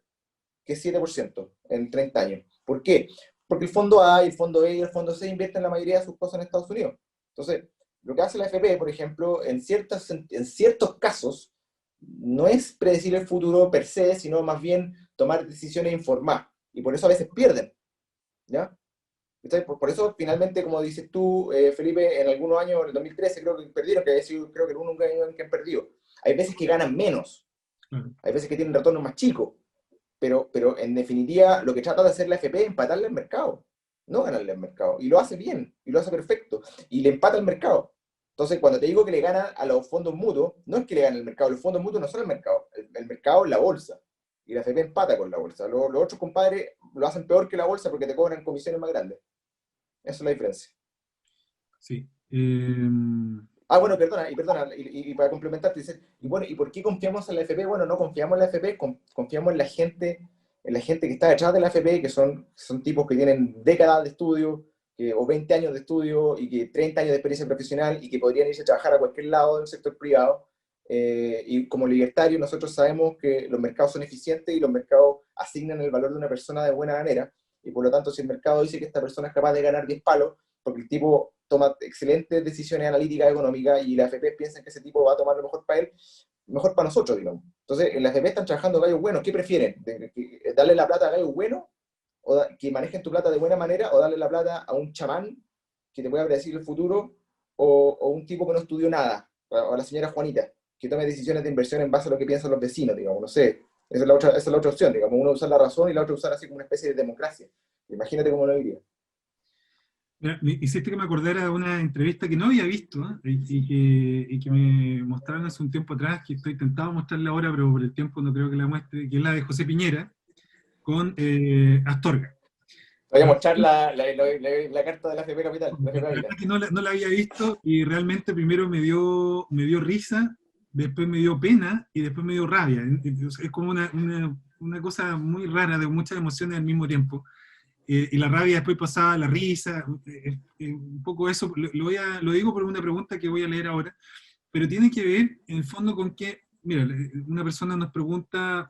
que es 7% en 30 años. ¿Por qué? Porque el fondo A, el fondo B y el fondo C invierten la mayoría de sus cosas en Estados Unidos. Entonces, lo que hace la AFP, por ejemplo, en ciertos casos, no es predecir el futuro per se, sino más bien tomar decisiones informadas. Y por eso a veces pierden. ¿Ya? Entonces, por eso, finalmente, como dices tú, Felipe, en algunos años, en el 2013, creo que perdieron, que creo que el único año en que han perdido. Hay veces que ganan menos, hay veces que tienen retornos más chicos, pero en definitiva lo que trata de hacer la FP es empatarle al mercado, no ganarle al mercado. Y lo hace bien, y lo hace perfecto, y le empata al mercado. Entonces, cuando te digo que le gana a los fondos mutuos, no es que le gane el mercado, los fondos mutuos no son el mercado, el mercado es la bolsa. Y la FP empata con la bolsa. Los otros compadres lo hacen peor que la bolsa porque te cobran comisiones más grandes. Esa es la diferencia. Sí. Bueno, y para complementar, te dices, y bueno, ¿y por qué confiamos en la FP? Bueno, no confiamos en la FP, confiamos en la gente en la gente que está detrás de la AFP, que son tipos que tienen décadas de estudio, o 20 años de estudio, y que 30 años de experiencia profesional, y que podrían irse a trabajar a cualquier lado del sector privado. Y como libertarios nosotros sabemos que los mercados son eficientes y los mercados asignan el valor de una persona de buena manera, y por lo tanto si el mercado dice que esta persona es capaz de ganar 10 palos, porque el tipo toma excelentes decisiones analíticas económicas y la AFP piensa que ese tipo va a tomar lo mejor para él, mejor para nosotros, digamos. Entonces, en la AFP están trabajando gallos buenos. ¿Qué prefieren? ¿Darle la plata a gallos buenos? ¿O que manejen tu plata de buena manera? ¿O darle la plata a un chamán que te pueda predecir el futuro? ¿O un tipo que no estudió nada? O a la señora Juanita, que tome decisiones de inversión en base a lo que piensan los vecinos, digamos, no sé. Esa es la otra opción, digamos. Uno usar la razón y la otra usar así como una especie de democracia. Imagínate cómo lo diría. Mira, hiciste que me acordara de una entrevista que no había visto, ¿eh? Y que me mostraron hace un tiempo atrás, que estoy tentado a mostrarla ahora, pero por el tiempo no creo que la muestre, que es la de José Piñera con Astorga. Voy a mostrar la carta de la FP Capital. La FP La verdad Capital. que no la había visto y realmente primero me dio risa, después me dio pena y después me dio rabia. Es como una cosa muy rara de muchas emociones al mismo tiempo. Y la rabia después pasaba a la risa, un poco eso, lo digo por una pregunta que voy a leer ahora, pero tiene que ver en el fondo con que, mira, una persona nos pregunta,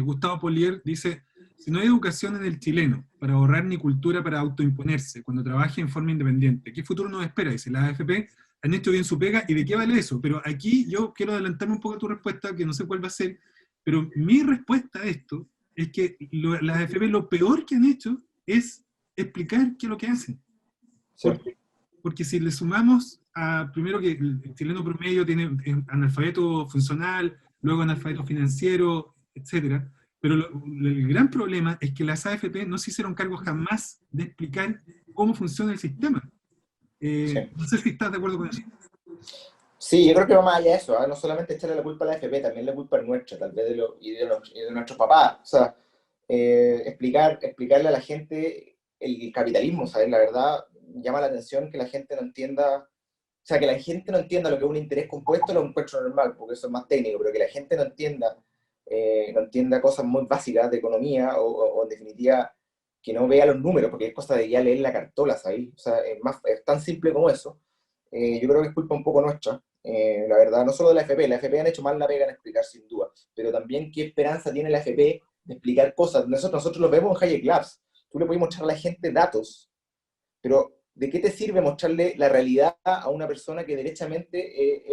Gustavo Polier dice, si no hay educación en el chileno para ahorrar ni cultura para autoimponerse cuando trabaje en forma independiente, ¿qué futuro nos espera? Dice, las AFP han hecho bien su pega y ¿de qué vale eso? Pero aquí yo quiero adelantarme un poco a tu respuesta, que no sé cuál va a ser, pero mi respuesta a esto es que las AFP lo peor que han hecho es explicar qué es lo que hacen. Sí. Porque si le sumamos a, primero que el chileno promedio tiene analfabeto funcional, luego analfabeto financiero, etcétera, pero el gran problema es que las AFP no se hicieron cargo jamás de explicar cómo funciona el sistema. Sí. No sé si estás de acuerdo con eso. Sí, yo creo que va más allá de eso, ¿eh? No solamente echarle la culpa a la FP, también la culpa es nuestra, tal vez y de nuestros papás. O sea, explicarle a la gente el capitalismo, ¿sabes? La verdad, llama la atención que la gente no entienda, o sea, que la gente no entienda lo que es un interés compuesto, lo encuentro normal, porque eso es más técnico, pero que la gente no entienda cosas muy básicas de economía, o en definitiva, que no vea los números, porque es cosa de ya leer la cartola, ¿sabes? O sea, es tan simple como eso. Yo creo que es culpa un poco nuestra, la verdad, no solo de la FP han hecho mal la pega en explicar sin duda, pero también qué esperanza tiene la FP de explicar cosas. Nosotros lo vemos en Hayek Labs, tú le puedes mostrar a la gente datos, pero ¿de qué te sirve mostrarle la realidad a una persona que derechamente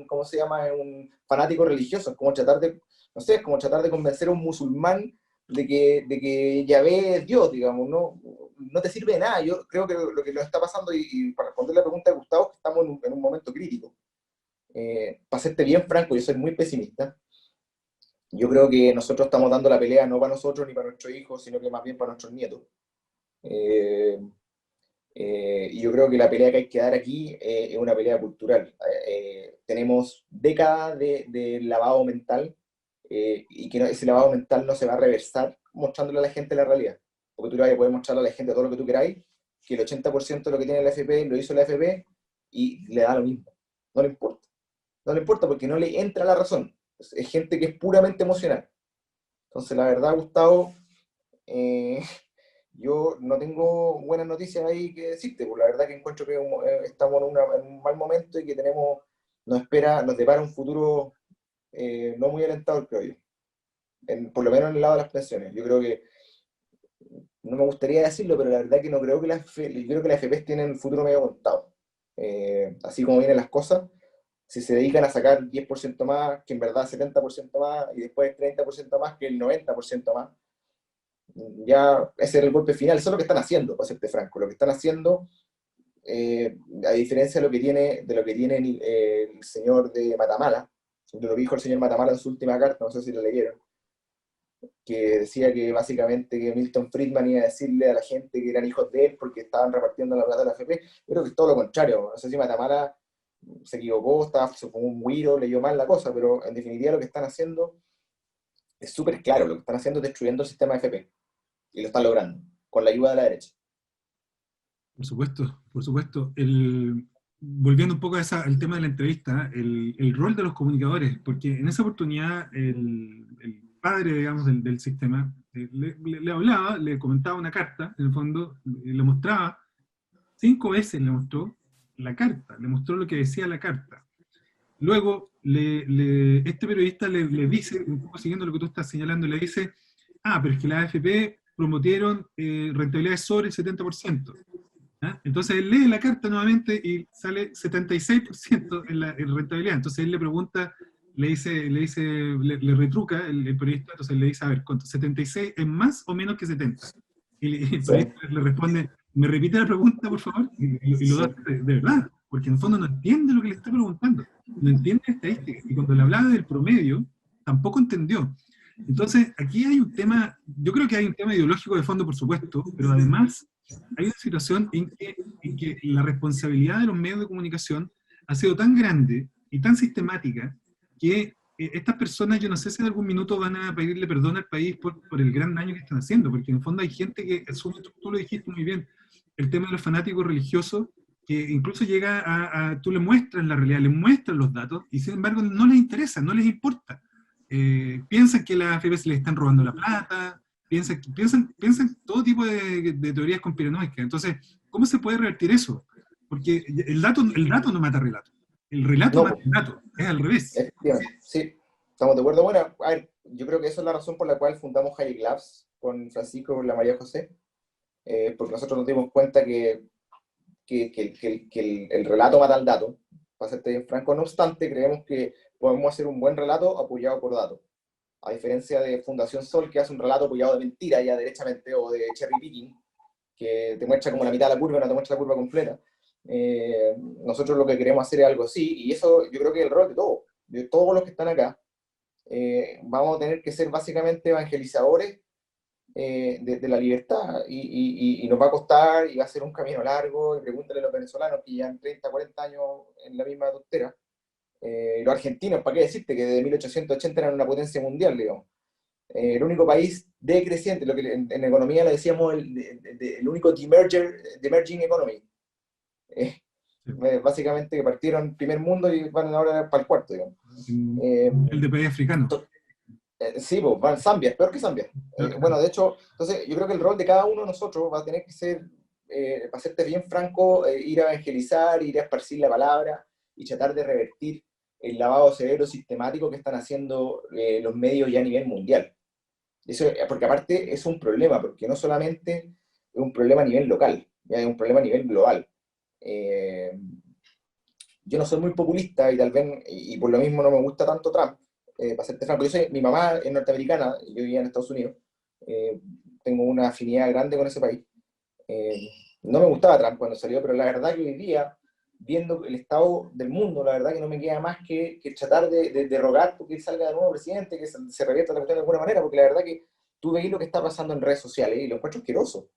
¿cómo se llama? Es un fanático religioso? Es como tratar de, no sé, es como tratar de convencer a un musulmán de que Yahvé es Dios, digamos, no te sirve de nada. Yo creo que lo que nos está pasando, y para responder la pregunta de Gustavo, es que estamos en un momento crítico. Para serte bien franco, yo soy muy pesimista. Yo creo que nosotros estamos dando la pelea no para nosotros ni para nuestros hijos, sino que más bien para nuestros nietos. Eh, y yo creo que la pelea que hay que dar aquí es una pelea cultural. Tenemos décadas de lavado mental, y que ese lavado mental no se va a reversar mostrándole a la gente la realidad. Porque tú le vas a poder mostrarle a la gente todo lo que tú queráis, que el 80% de lo que tiene la FP lo hizo la FP y le da lo mismo. No le importa. No le importa porque no le entra la razón. Es gente que es puramente emocional. Entonces, la verdad, Gustavo, eh, yo no tengo buenas noticias ahí que decirte, porque la verdad que encuentro que estamos en un mal momento y que nos depara un futuro no muy alentador, creo yo. Por lo menos en el lado de las pensiones. Yo creo que, no me gustaría decirlo, pero la verdad que no creo que yo creo que las FPs tienen el futuro medio contado. Así como vienen las cosas, si se dedican a sacar 10% más, que en verdad 70% más, y después 30% más, que el 90% más, ya ese es el golpe final. Eso es lo que están haciendo, para serte franco. Lo que están haciendo, a diferencia de lo que tiene el señor de Matamala, de lo que dijo el señor Matamala en su última carta, no sé si lo leyeron, que decía que básicamente que Milton Friedman iba a decirle a la gente que eran hijos de él porque estaban repartiendo la plata de la AFP. Yo creo que es todo lo contrario. No sé si Matamala se equivocó, se fue un güiro, leyó mal la cosa, pero en definitiva lo que están haciendo es súper claro. Lo que están haciendo es destruyendo el sistema AFP. Y lo están logrando, con la ayuda de la derecha. Por supuesto, por supuesto. Volviendo un poco al tema de la entrevista, el rol de los comunicadores, porque en esa oportunidad padre, digamos, del sistema, le hablaba, le comentaba una carta, en el fondo, le mostraba, 5 veces le mostró la carta, le mostró lo que decía la carta. Luego, este periodista le dice, un poco siguiendo lo que tú estás señalando, le dice, pero es que la AFP prometieron rentabilidades sobre el 70%. ¿Ah? Entonces él lee la carta nuevamente y sale 76% en rentabilidad. Entonces él le pregunta, le retruca el periodista, entonces le dice, a ver, ¿cuánto? ¿76 es más o menos que 70? Y el Sí, periodista le responde, ¿me repite la pregunta, por favor? Y lo sí, da de verdad, porque en el fondo no entiende lo que le está preguntando, no entiende la estadística. Y cuando le hablaba del promedio, tampoco entendió. Entonces, aquí hay un tema, yo creo que hay un tema ideológico de fondo, por supuesto, pero además hay una situación en que la responsabilidad de los medios de comunicación ha sido tan grande y tan sistemática que estas personas, yo no sé si en algún minuto van a pedirle perdón al país por el gran daño que están haciendo, porque en el fondo hay gente que asume, tú lo dijiste muy bien, el tema de los fanáticos religiosos, que incluso llega tú le muestras la realidad, le muestras los datos, y sin embargo no les interesa, no les importa. Piensan que la AFP se le están robando la plata, piensan todo tipo de teorías conspiranoicas. Entonces, ¿cómo se puede revertir eso? Porque el dato no mata relato, el relato no, mata pues, el dato, es al revés. efectivamente, sí, estamos de acuerdo. Bueno, a ver, yo creo que esa es la razón por la cual fundamos Hayek Labs con Francisco y con la María José, porque nosotros nos dimos cuenta que el relato mata al dato, para serte bien franco. No obstante, creemos que podemos hacer un buen relato apoyado por datos. A diferencia de Fundación Sol, que hace un relato apoyado de mentira ya derechamente, o de cherry picking, que te muestra como la mitad de la curva, no te muestra la curva completa. Nosotros lo que queremos hacer es algo así, y eso yo creo que es el rol de todos los que están acá. Vamos a tener que ser básicamente evangelizadores de la libertad, y nos va a costar, y va a ser un camino largo. Y pregúntale a los venezolanos que llevan 30, 40 años en la misma tontera. Los argentinos, ¿para qué decirte que desde 1880 eran una potencia mundial, digamos? El único país decreciente, lo que en economía le decíamos el único demerging economy. Eh, Básicamente que partieron primer mundo y van ahora para el cuarto, digamos. Eh, El de país africano. sí, pues, van Zambia, es peor que Zambia. Bueno, de hecho, entonces yo creo que el rol de cada uno de nosotros va a tener que ser, para serte bien franco, ir a evangelizar, ir a esparcir la palabra y tratar de revertir el lavado severo sistemático que están haciendo los medios ya a nivel mundial. Eso, porque aparte es un problema, porque no solamente es un problema a nivel local, ya es un problema a nivel global. Eh, yo no soy muy populista, y tal vez, y por lo mismo no me gusta tanto Trump, para serte franco. Mi mamá es norteamericana, yo vivía en Estados Unidos, eh, tengo una afinidad grande con ese país. Eh, no me gustaba Trump cuando salió, pero la verdad que hoy día, viendo el estado del mundo, la verdad que no me queda más que tratar de rogar porque salga de nuevo presidente, que se revierta la cuestión de alguna manera, porque la verdad que tú veis lo que está pasando en redes sociales y lo encuentro asqueroso.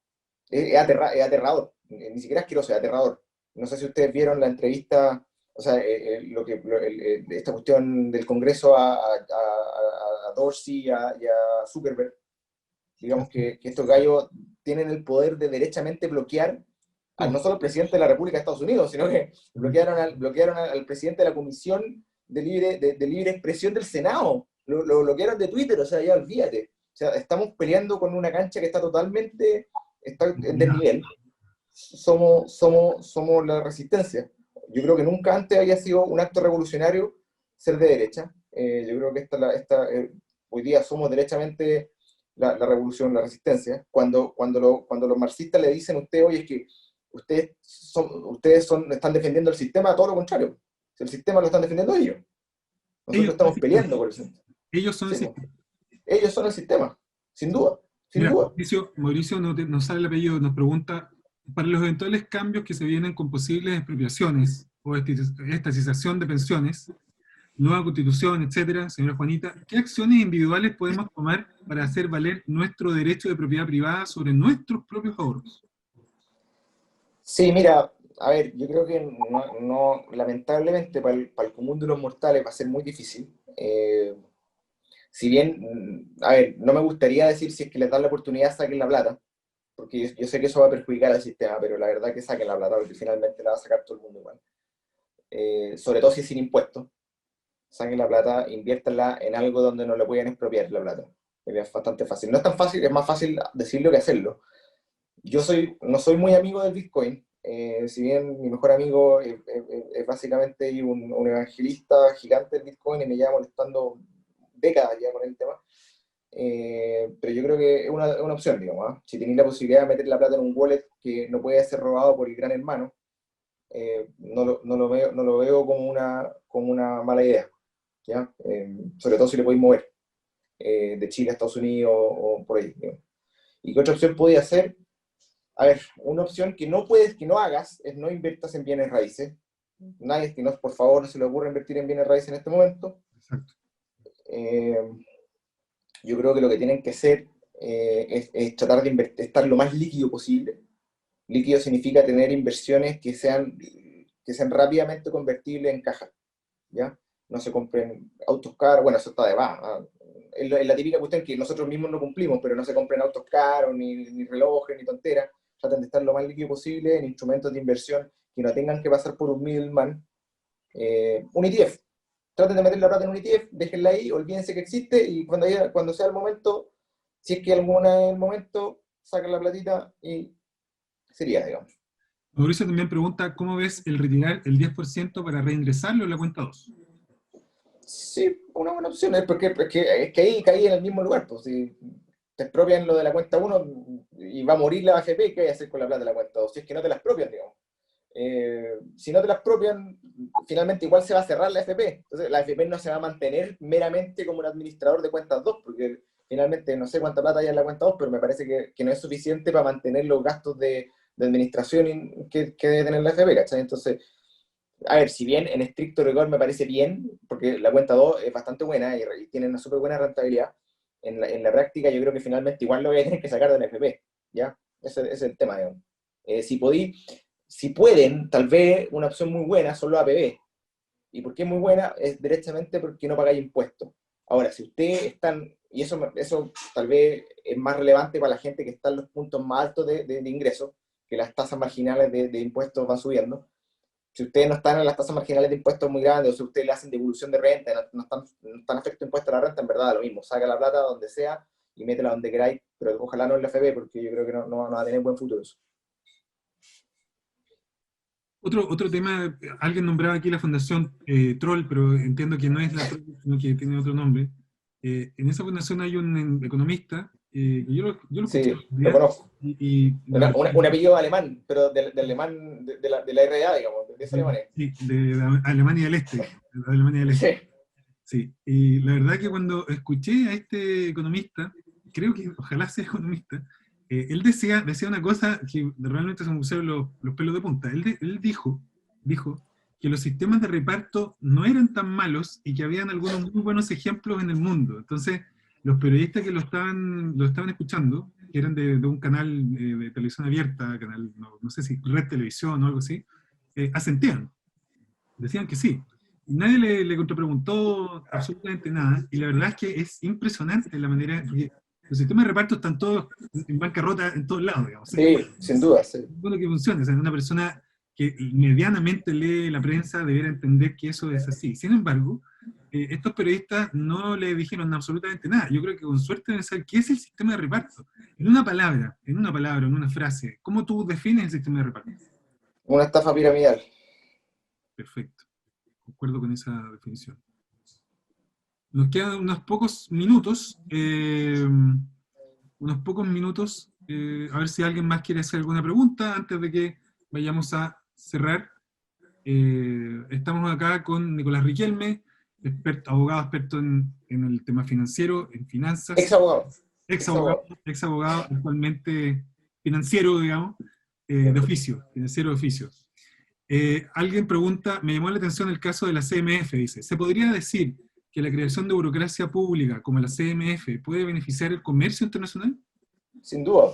Es aterrador, ni siquiera asqueroso, es aterrador. No sé si ustedes vieron la entrevista, o sea, esta cuestión del Congreso a Dorsey y a Zuckerberg. Digamos que estos gallos tienen el poder de derechamente bloquear no Todo. solo al presidente de la República de Estados Unidos, sino que bloquearon al presidente de la Comisión de Libre Expresión del Senado. Lo bloquearon de Twitter, o sea, ya olvídate. O sea, estamos peleando con una cancha que está en desnivel. Somos la resistencia. Yo creo que nunca antes había sido un acto revolucionario ser de derecha. Yo creo que hoy día somos derechamente la revolución, la resistencia. Cuando los marxistas le dicen a usted, oye, es que están defendiendo el sistema, todo lo contrario. El sistema lo están defendiendo ellos. Nosotros Ellos son el estamos sistema. peleando por el sistema. Ellos son el Sí, pues. sistema. Ellos son el sistema, sin duda, sin Mira, duda. Mauricio no sale el apellido, nos pregunta, para los eventuales cambios que se vienen con posibles expropiaciones o estatización de pensiones, nueva constitución, etcétera, señora Juanita, ¿qué acciones individuales podemos tomar para hacer valer nuestro derecho de propiedad privada sobre nuestros propios ahorros? Sí, mira, a ver, yo creo que lamentablemente para el común de los mortales va a ser muy difícil. Si bien, a ver, no me gustaría decir si es que les dan la oportunidad, saquen la plata, porque yo sé que eso va a perjudicar al sistema, pero la verdad que saquen la plata, porque finalmente la va a sacar todo el mundo igual. Sobre todo si es sin impuestos. saquen la plata, inviértanla en algo donde no le puedan expropiar la plata. Es bastante fácil. No es tan fácil, es más fácil decirlo que hacerlo. No soy muy amigo del Bitcoin, si bien mi mejor amigo es básicamente un evangelista gigante del Bitcoin y me lleva molestando décadas ya con el tema, pero yo creo que es una opción, digamos, ¿eh? Si tenéis la posibilidad de meter la plata en un wallet que no puede ser robado por el gran hermano, no lo veo como una mala idea, ¿ya? Sobre todo si le podéis mover de Chile a Estados Unidos o por ahí, digamos. ¿Y qué otra opción podía hacer? A ver, una opción que no hagas es no inviertas en bienes raíces. Nadie, que no, por favor, no se le ocurra invertir en bienes raíces en este momento. Exacto. Eh, yo creo que lo que tienen que hacer es tratar de estar lo más líquido posible. Líquido significa tener inversiones que sean rápidamente convertibles en caja, ¿ya? No se compren autos caros, bueno, eso está de más, ¿ah? Es la típica cuestión que nosotros mismos no cumplimos, pero no se compren autos caros, ni relojes, ni tonteras. Traten de estar lo más líquido posible en instrumentos de inversión que no tengan que pasar por un middleman. Un ETF. Traten de meter la plata en un ETF, déjenla ahí, olvídense que existe y cuando sea el momento, si es que alguna es el momento, sacan la platita y sería, digamos. Mauricio también pregunta, ¿cómo ves el retirar el 10% para reingresarlo en la cuenta 2? Sí, una buena opción, es que ahí caí en el mismo lugar, pues si te expropian lo de la cuenta uno y va a morir la AFP, ¿qué hay que hacer con la plata de la cuenta 2? Si es que no te la expropian, digamos. Si no te la expropian, finalmente igual se va a cerrar la AFP. Entonces la AFP no se va a mantener meramente como un administrador de cuentas 2, porque finalmente no sé cuánta plata hay en la cuenta 2, pero me parece que no es suficiente para mantener los gastos de administración que debe tener la AFP, ¿cachai? Entonces, a ver, si bien en estricto rigor me parece bien, porque la cuenta 2 es bastante buena y tiene una súper buena rentabilidad, en la práctica yo creo que finalmente igual lo voy a tener que sacar de la FP, ¿ya? Ese es el tema, digamos. Si pueden, tal vez una opción muy buena son los APB. ¿Y por qué es muy buena? Es directamente porque no pagáis impuestos. Ahora, si ustedes están, y eso tal vez es más relevante para la gente que está en los puntos más altos de ingresos, que las tasas marginales de impuestos van subiendo. Si ustedes no están en las tasas marginales de impuestos muy grandes, o si ustedes le hacen devolución de renta, no están afecto impuesto a la renta, en verdad, lo mismo. Saca la plata donde sea y métela donde queráis, pero ojalá no en la FB, porque yo creo que no va a tener buen futuro eso. Otro tema, alguien nombraba aquí la fundación Troll, pero entiendo que no es la Troll, sino que tiene otro nombre. En esa fundación hay un economista, que yo lo escuché Sí, en lo realidad, conozco. y la verdad, Un apellido alemán, pero del alemán, de la RDA, digamos, de ese alemán. sí, de Alemania del Este, de Alemania del Sí, Este. Sí, y la verdad que cuando escuché a este economista, creo que ojalá sea economista, él decía una cosa que realmente se me pusieron los pelos de punta. Él dijo que los sistemas de reparto no eran tan malos y que habían algunos muy buenos ejemplos en el mundo. Entonces, los periodistas que lo estaban escuchando, que eran de un canal de televisión abierta, canal, no sé si Red Televisión o algo así, asentían, decían que sí. Y nadie le contrapreguntó absolutamente nada. Y la verdad es que es impresionante la manera, porque los sistemas de reparto están todos en bancarrota en todos lados, digamos. O sea, sí, sin duda, sí. todo lo que funciona. O sea, una persona que medianamente lee la prensa debiera entender que eso es así. Sin embargo, estos periodistas no le dijeron absolutamente nada. Yo creo que con suerte deben saber qué es el sistema de reparto. En una frase, ¿cómo tú defines el sistema de reparto? Una estafa piramidal. Perfecto. Concuerdo con esa definición. Nos quedan unos pocos minutos, a ver si alguien más quiere hacer alguna pregunta antes de que vayamos a cerrar. Estamos acá con Nicolás Riquelme, abogado experto en el tema financiero, en Ex finanzas, abogado. ex Ex abogado, abogado. ex abogado, actualmente financiero, digamos, de oficio, financiero de oficio. Alguien pregunta, me llamó la atención el caso de la CMF, dice, ¿se podría decir que la creación de burocracia pública como la CMF puede beneficiar el comercio internacional? Sin duda,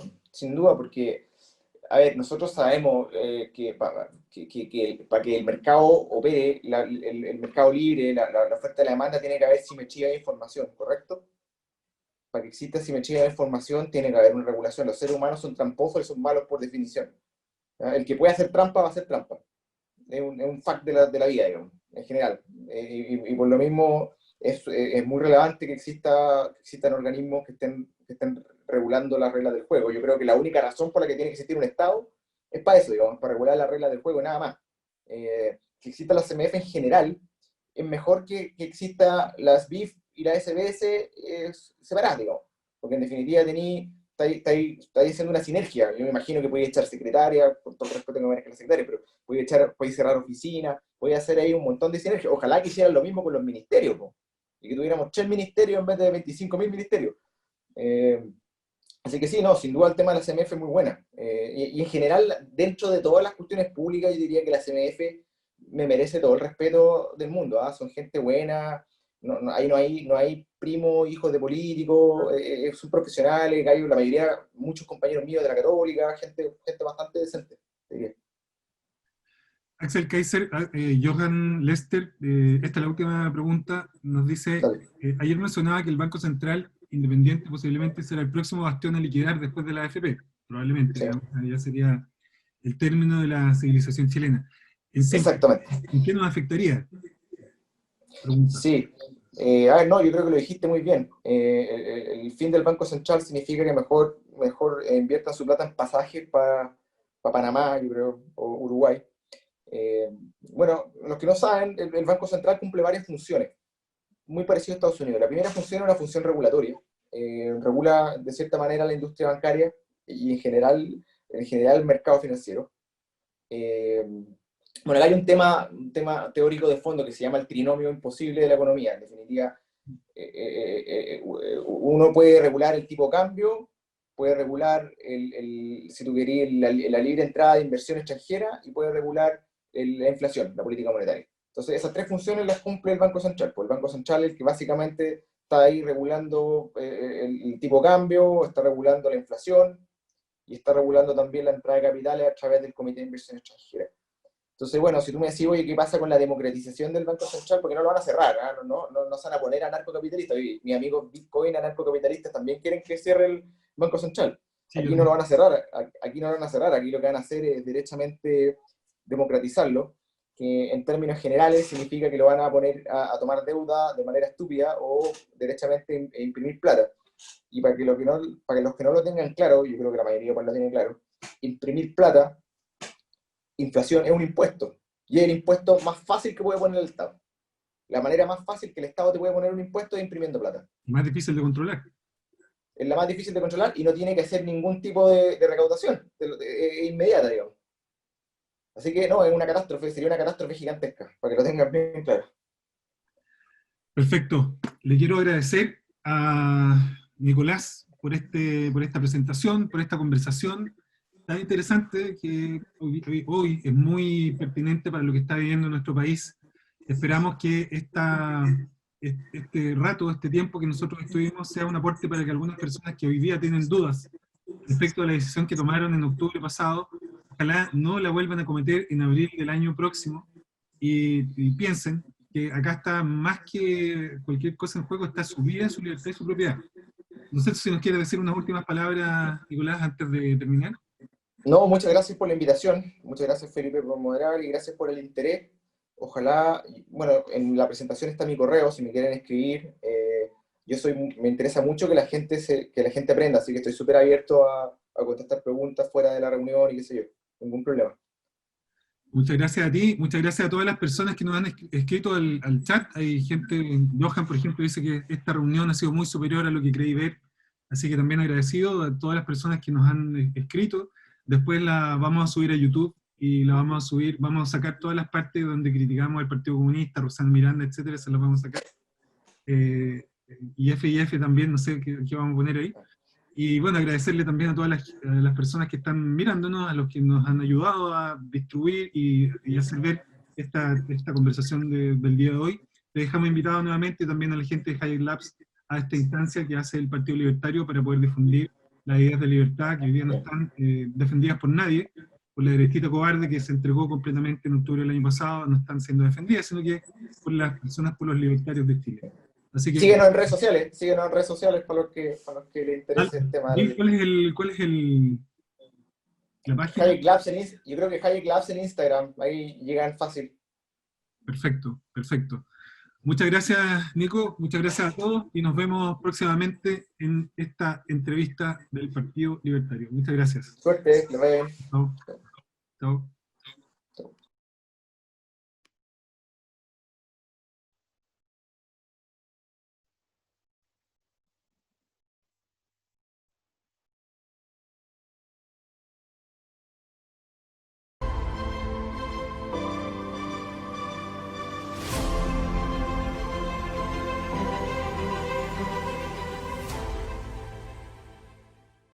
porque, a ver, nosotros sabemos que para que el mercado opere, el mercado libre, la oferta y la demanda, tiene que haber simetría de información, ¿correcto? Para que exista simetría de información, tiene que haber una regulación. Los seres humanos son tramposos y son malos por definición. ¿Ya? El que puede hacer trampa va a hacer trampa. es un fact de la vida, digamos, en general. Y por lo mismo es muy relevante que existan organismos que estén regulando las reglas del juego. Yo creo que la única razón por la que tiene que existir un Estado es para eso, digamos, para regular las reglas del juego, nada más. Que exista la CMF en general es mejor que exista las BIF y la SBS separadas, digamos, porque en definitiva está haciendo una sinergia. Yo me imagino que podéis echar secretaria, con todo el respeto que me merezca la secretaria, pero podéis cerrar oficinas, podéis hacer ahí un montón de sinergia. Ojalá que hicieran lo mismo con los ministerios, ¿no? Y que tuviéramos 3 ministerios en vez de 25.000 ministerios. Así que sí, no, sin duda el tema de la CMF es muy buena. Y en general, dentro de todas las cuestiones públicas, yo diría que la CMF me merece todo el respeto del mundo. ¿Ah? Son gente buena, ahí no hay primos, hijos de políticos, son profesionales, hay la mayoría, muchos compañeros míos de la Católica, gente bastante decente, diría. Axel Kaiser, Johan Lester, esta es la última pregunta, nos dice, ayer mencionaba que el Banco Central Independiente posiblemente será el próximo bastión a liquidar después de la AFP, probablemente, Sí. digamos, ya sería el término de la civilización chilena. Exactamente. ¿En qué nos afectaría? Pregunta. Sí, a ver, no, yo creo que lo dijiste muy bien. El fin del Banco Central significa que mejor inviertan su plata en pasajes para Panamá, yo creo, o Uruguay. Bueno, los que no saben, el Banco Central cumple varias funciones, muy parecido a Estados Unidos. La primera función es una función regulatoria. Regula de cierta manera la industria bancaria y en general el mercado financiero. Bueno, hay un tema teórico de fondo que se llama el trinomio imposible de la economía. En definitiva, uno puede regular el tipo de cambio, puede regular, si tú querés, la libre entrada de inversión extranjera y puede regular la inflación, la política monetaria. Entonces, esas tres funciones las cumple el Banco Central. Pues el Banco Central es el que básicamente está ahí regulando el tipo de cambio, está regulando la inflación y está regulando también la entrada de capitales a través del Comité de Inversión Extranjera. Entonces, bueno, si tú me decís, oye, ¿qué pasa con la democratización del Banco Central? Porque no lo van a cerrar, ¿eh? No se van a poner anarcocapitalistas. Mis amigos Bitcoin anarcocapitalistas también quieren que cierre el Banco Central. Sí, aquí no lo van a cerrar, aquí no lo van a cerrar, aquí lo que van a hacer es derechamente democratizarlo, que en términos generales significa que lo van a poner a tomar deuda de manera estúpida o derechamente imprimir plata. Y para los que no lo tengan claro, yo creo que la mayoría pues lo tienen claro, imprimir plata, inflación es un impuesto, y es el impuesto más fácil que puede poner el Estado. La manera más fácil que el Estado te puede poner un impuesto es imprimiendo plata. Más difícil de controlar. Es la más difícil de controlar y no tiene que hacer ningún tipo de recaudación, es inmediata, digamos. Así que no, es una catástrofe, sería una catástrofe gigantesca, para que lo tengan bien claro. Perfecto. Le quiero agradecer a Nicolás por esta presentación, por esta conversación tan interesante que hoy es muy pertinente para lo que está viviendo nuestro país. Esperamos que este tiempo que nosotros estuvimos sea un aporte para que algunas personas que hoy día tienen dudas respecto a la decisión que tomaron en octubre pasado, ojalá no la vuelvan a cometer en abril del año próximo y piensen que acá está más que cualquier cosa en juego, está su vida, su libertad y su propiedad. No sé si nos quiere decir unas últimas palabras, Nicolás, antes de terminar. No, muchas gracias por la invitación, muchas gracias Felipe por moderar y gracias por el interés. Ojalá, bueno, en la presentación está mi correo, si me quieren escribir. Me interesa mucho que la gente aprenda, así que estoy súper abierto a contestar preguntas fuera de la reunión y qué sé yo, ningún problema. Muchas gracias a ti, muchas gracias a todas las personas que nos han escrito al chat. Hay gente, Johan por ejemplo dice que esta reunión ha sido muy superior a lo que creí ver, así que también agradecido a todas las personas que nos han escrito. Después la vamos a subir a YouTube y la vamos a subir, vamos a sacar todas las partes donde criticamos al Partido Comunista, Rosana Miranda, etcétera, se las vamos a sacar. Y F también, no sé qué vamos a poner ahí. Y bueno, agradecerle también a todas las personas que están mirándonos, a los que nos han ayudado a distribuir y hacer ver esta conversación del día de hoy. Le dejamos invitado nuevamente también a la gente de Higher Labs a esta instancia que hace el Partido Libertario para poder difundir las ideas de libertad que hoy día no están defendidas por nadie, por la derechita cobarde que se entregó completamente en octubre del año pasado, no están siendo defendidas, sino que por las personas, por los libertarios de Chile. Así que, síguenos en redes sociales para los que les interese el tema. ¿Cuál es el la página. Hayek Labs yo creo que Hayek Labs en Instagram, ahí llegan fácil. Perfecto, perfecto. Muchas gracias, Nico, muchas gracias a todos y nos vemos próximamente en esta entrevista del Partido Libertario. Muchas gracias. Suerte, que vaya bien. Chao. Chao.